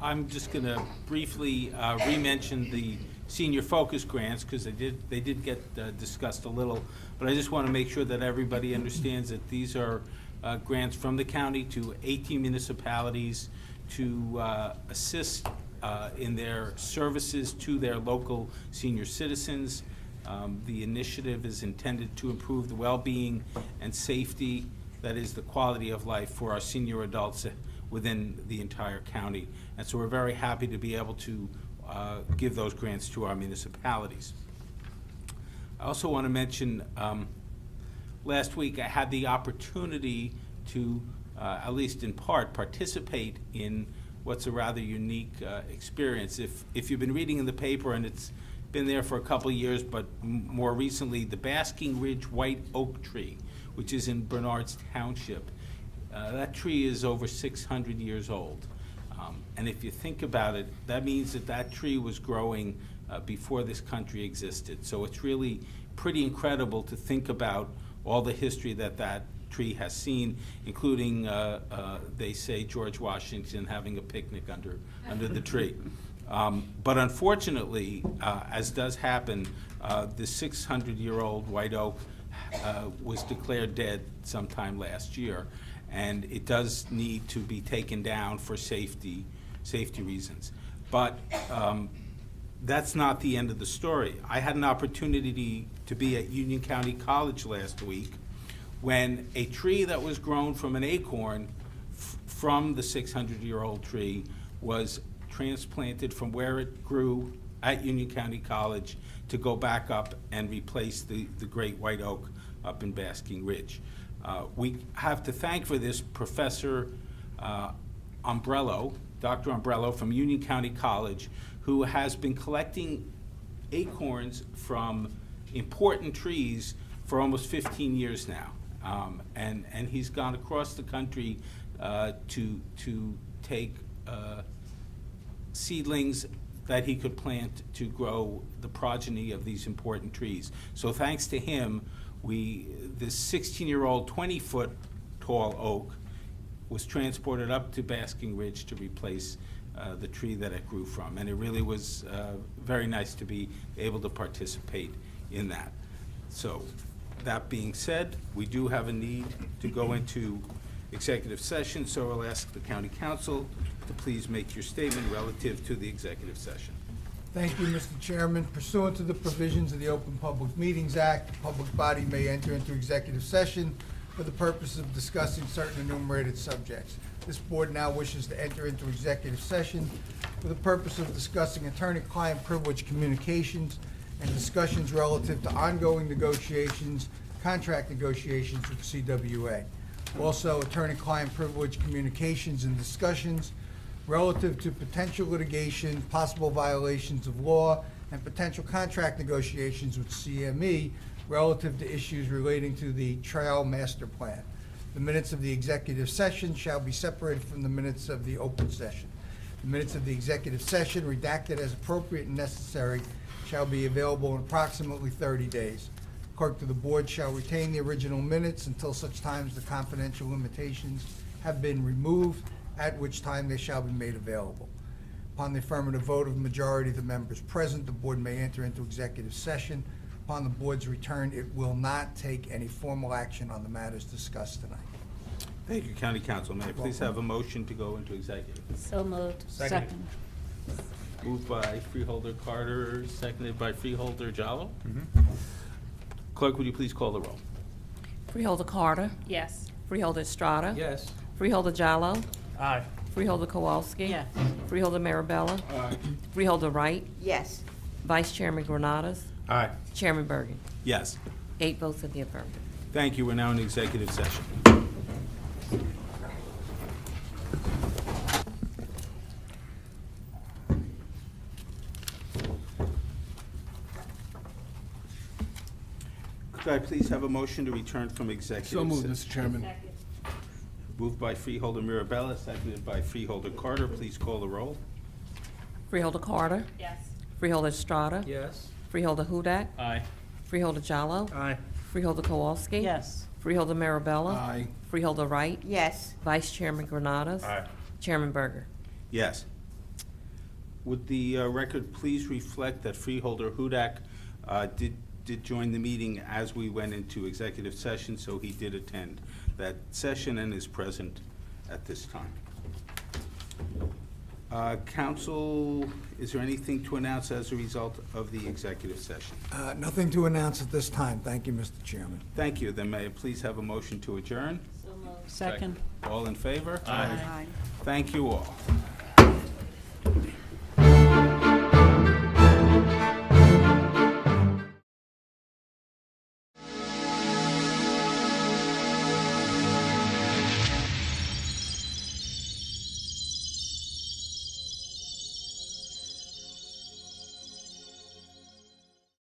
I'm just going to briefly re-mention the senior focus grants because they did get discussed a little, but I just want to make sure that everybody understands that these are grants from the county to 18 municipalities to assist in their services to their local senior citizens. The initiative is intended to improve the well-being and safety, that is the quality of life for our senior adults within the entire county. And so we're very happy to be able to give those grants to our municipalities. I also want to mention, last week I had the opportunity to, at least in part, participate in what's a rather unique experience. If you've been reading in the paper, and it's been there for a couple of years, but more recently, the Basking Ridge white oak tree, which is in Bernards Township. That tree is over 600 years old. And if you think about it, that means that that tree was growing before this country existed. So it's really pretty incredible to think about all the history that that tree has seen, including, they say, George Washington having a picnic under the tree. But unfortunately, as does happen, the 600-year-old white oak was declared dead sometime last year, and it does need to be taken down for safety reasons. But that's not the end of the story. I had an opportunity to be at Union County College last week when a tree that was grown from an acorn from the 600-year-old tree was transplanted from where it grew at Union County College to go back up and replace the great white oak up in Basking Ridge. We have to thank for this Professor Umbrello, Dr. Umbrello from Union County College, who has been collecting acorns from important trees for almost 15 years now. And he's gone across the country to take seedlings that he could plant to grow the progeny of these important trees. So thanks to him, this 16-year-old, 20-foot tall oak was transported up to Basking Ridge to replace the tree that it grew from. And it really was very nice to be able to participate in that. So that being said, we do have a need to go into executive session, so I'll ask the county council to please make your statement relative to the executive session. Thank you, Mr. Chairman. Pursuant to the provisions of the Open Public Meetings Act, the public body may enter into executive session for the purpose of discussing certain enumerated subjects. This board now wishes to enter into executive session for the purpose of discussing attorney-client privilege communications and discussions relative to ongoing negotiations, contract negotiations with CWA. Also, attorney-client privilege communications and discussions relative to potential litigation, possible violations of law, and potential contract negotiations with CME relative to issues relating to the Trail Master Plan. The minutes of the executive session shall be separated from the minutes of the open session. The minutes of the executive session, redacted as appropriate and necessary, shall be available in approximately 30 days. Clerk to the board shall retain the original minutes until such times the confidential limitations have been removed, at which time they shall be made available. Upon the affirmative vote of a majority of the members present, the board may enter into executive session. Upon the board's return, it will not take any formal action on the matters discussed tonight. Thank you, County Council. May I please have a motion to go into executive? So moved. Second. Moved by Freeholder Carter, seconded by Freeholder Jallo. Clerk, would you please call the roll? Freeholder Carter. Yes. Freeholder Estrada. Yes. Freeholder Jallo. Aye. Freeholder Kowalski. Yes. Freeholder Marabella. Aye. Freeholder Wright. Yes. Vice Chairman Granados. Aye. Chairman Bergen. Yes. 8 votes in the affirmative. Thank you. We're now in executive session. Could I please have a motion to return from executive So moved, session? Mr. Chairman. Moved by Freeholder Mirabella, seconded by Freeholder Carter. Please call the roll. Freeholder Carter. Yes. Freeholder Estrada. Yes. Freeholder Hudak. Aye. Freeholder Jallo. Aye. Freeholder Kowalski. Yes. Freeholder Marabella. Aye. Freeholder Wright. Yes. Vice Chairman Granados. Aye. Chairman Berger. Yes. Would the record please reflect that Freeholder Hudak did join the meeting as we went into executive session, so he did attend that session and is present at this time. Council, is there anything to announce as a result of the executive session? Nothing to announce at this time. Thank you, Mr. Chairman. Thank you. Then may I please have a motion to adjourn? Second. All in favor? Aye. Thank you all.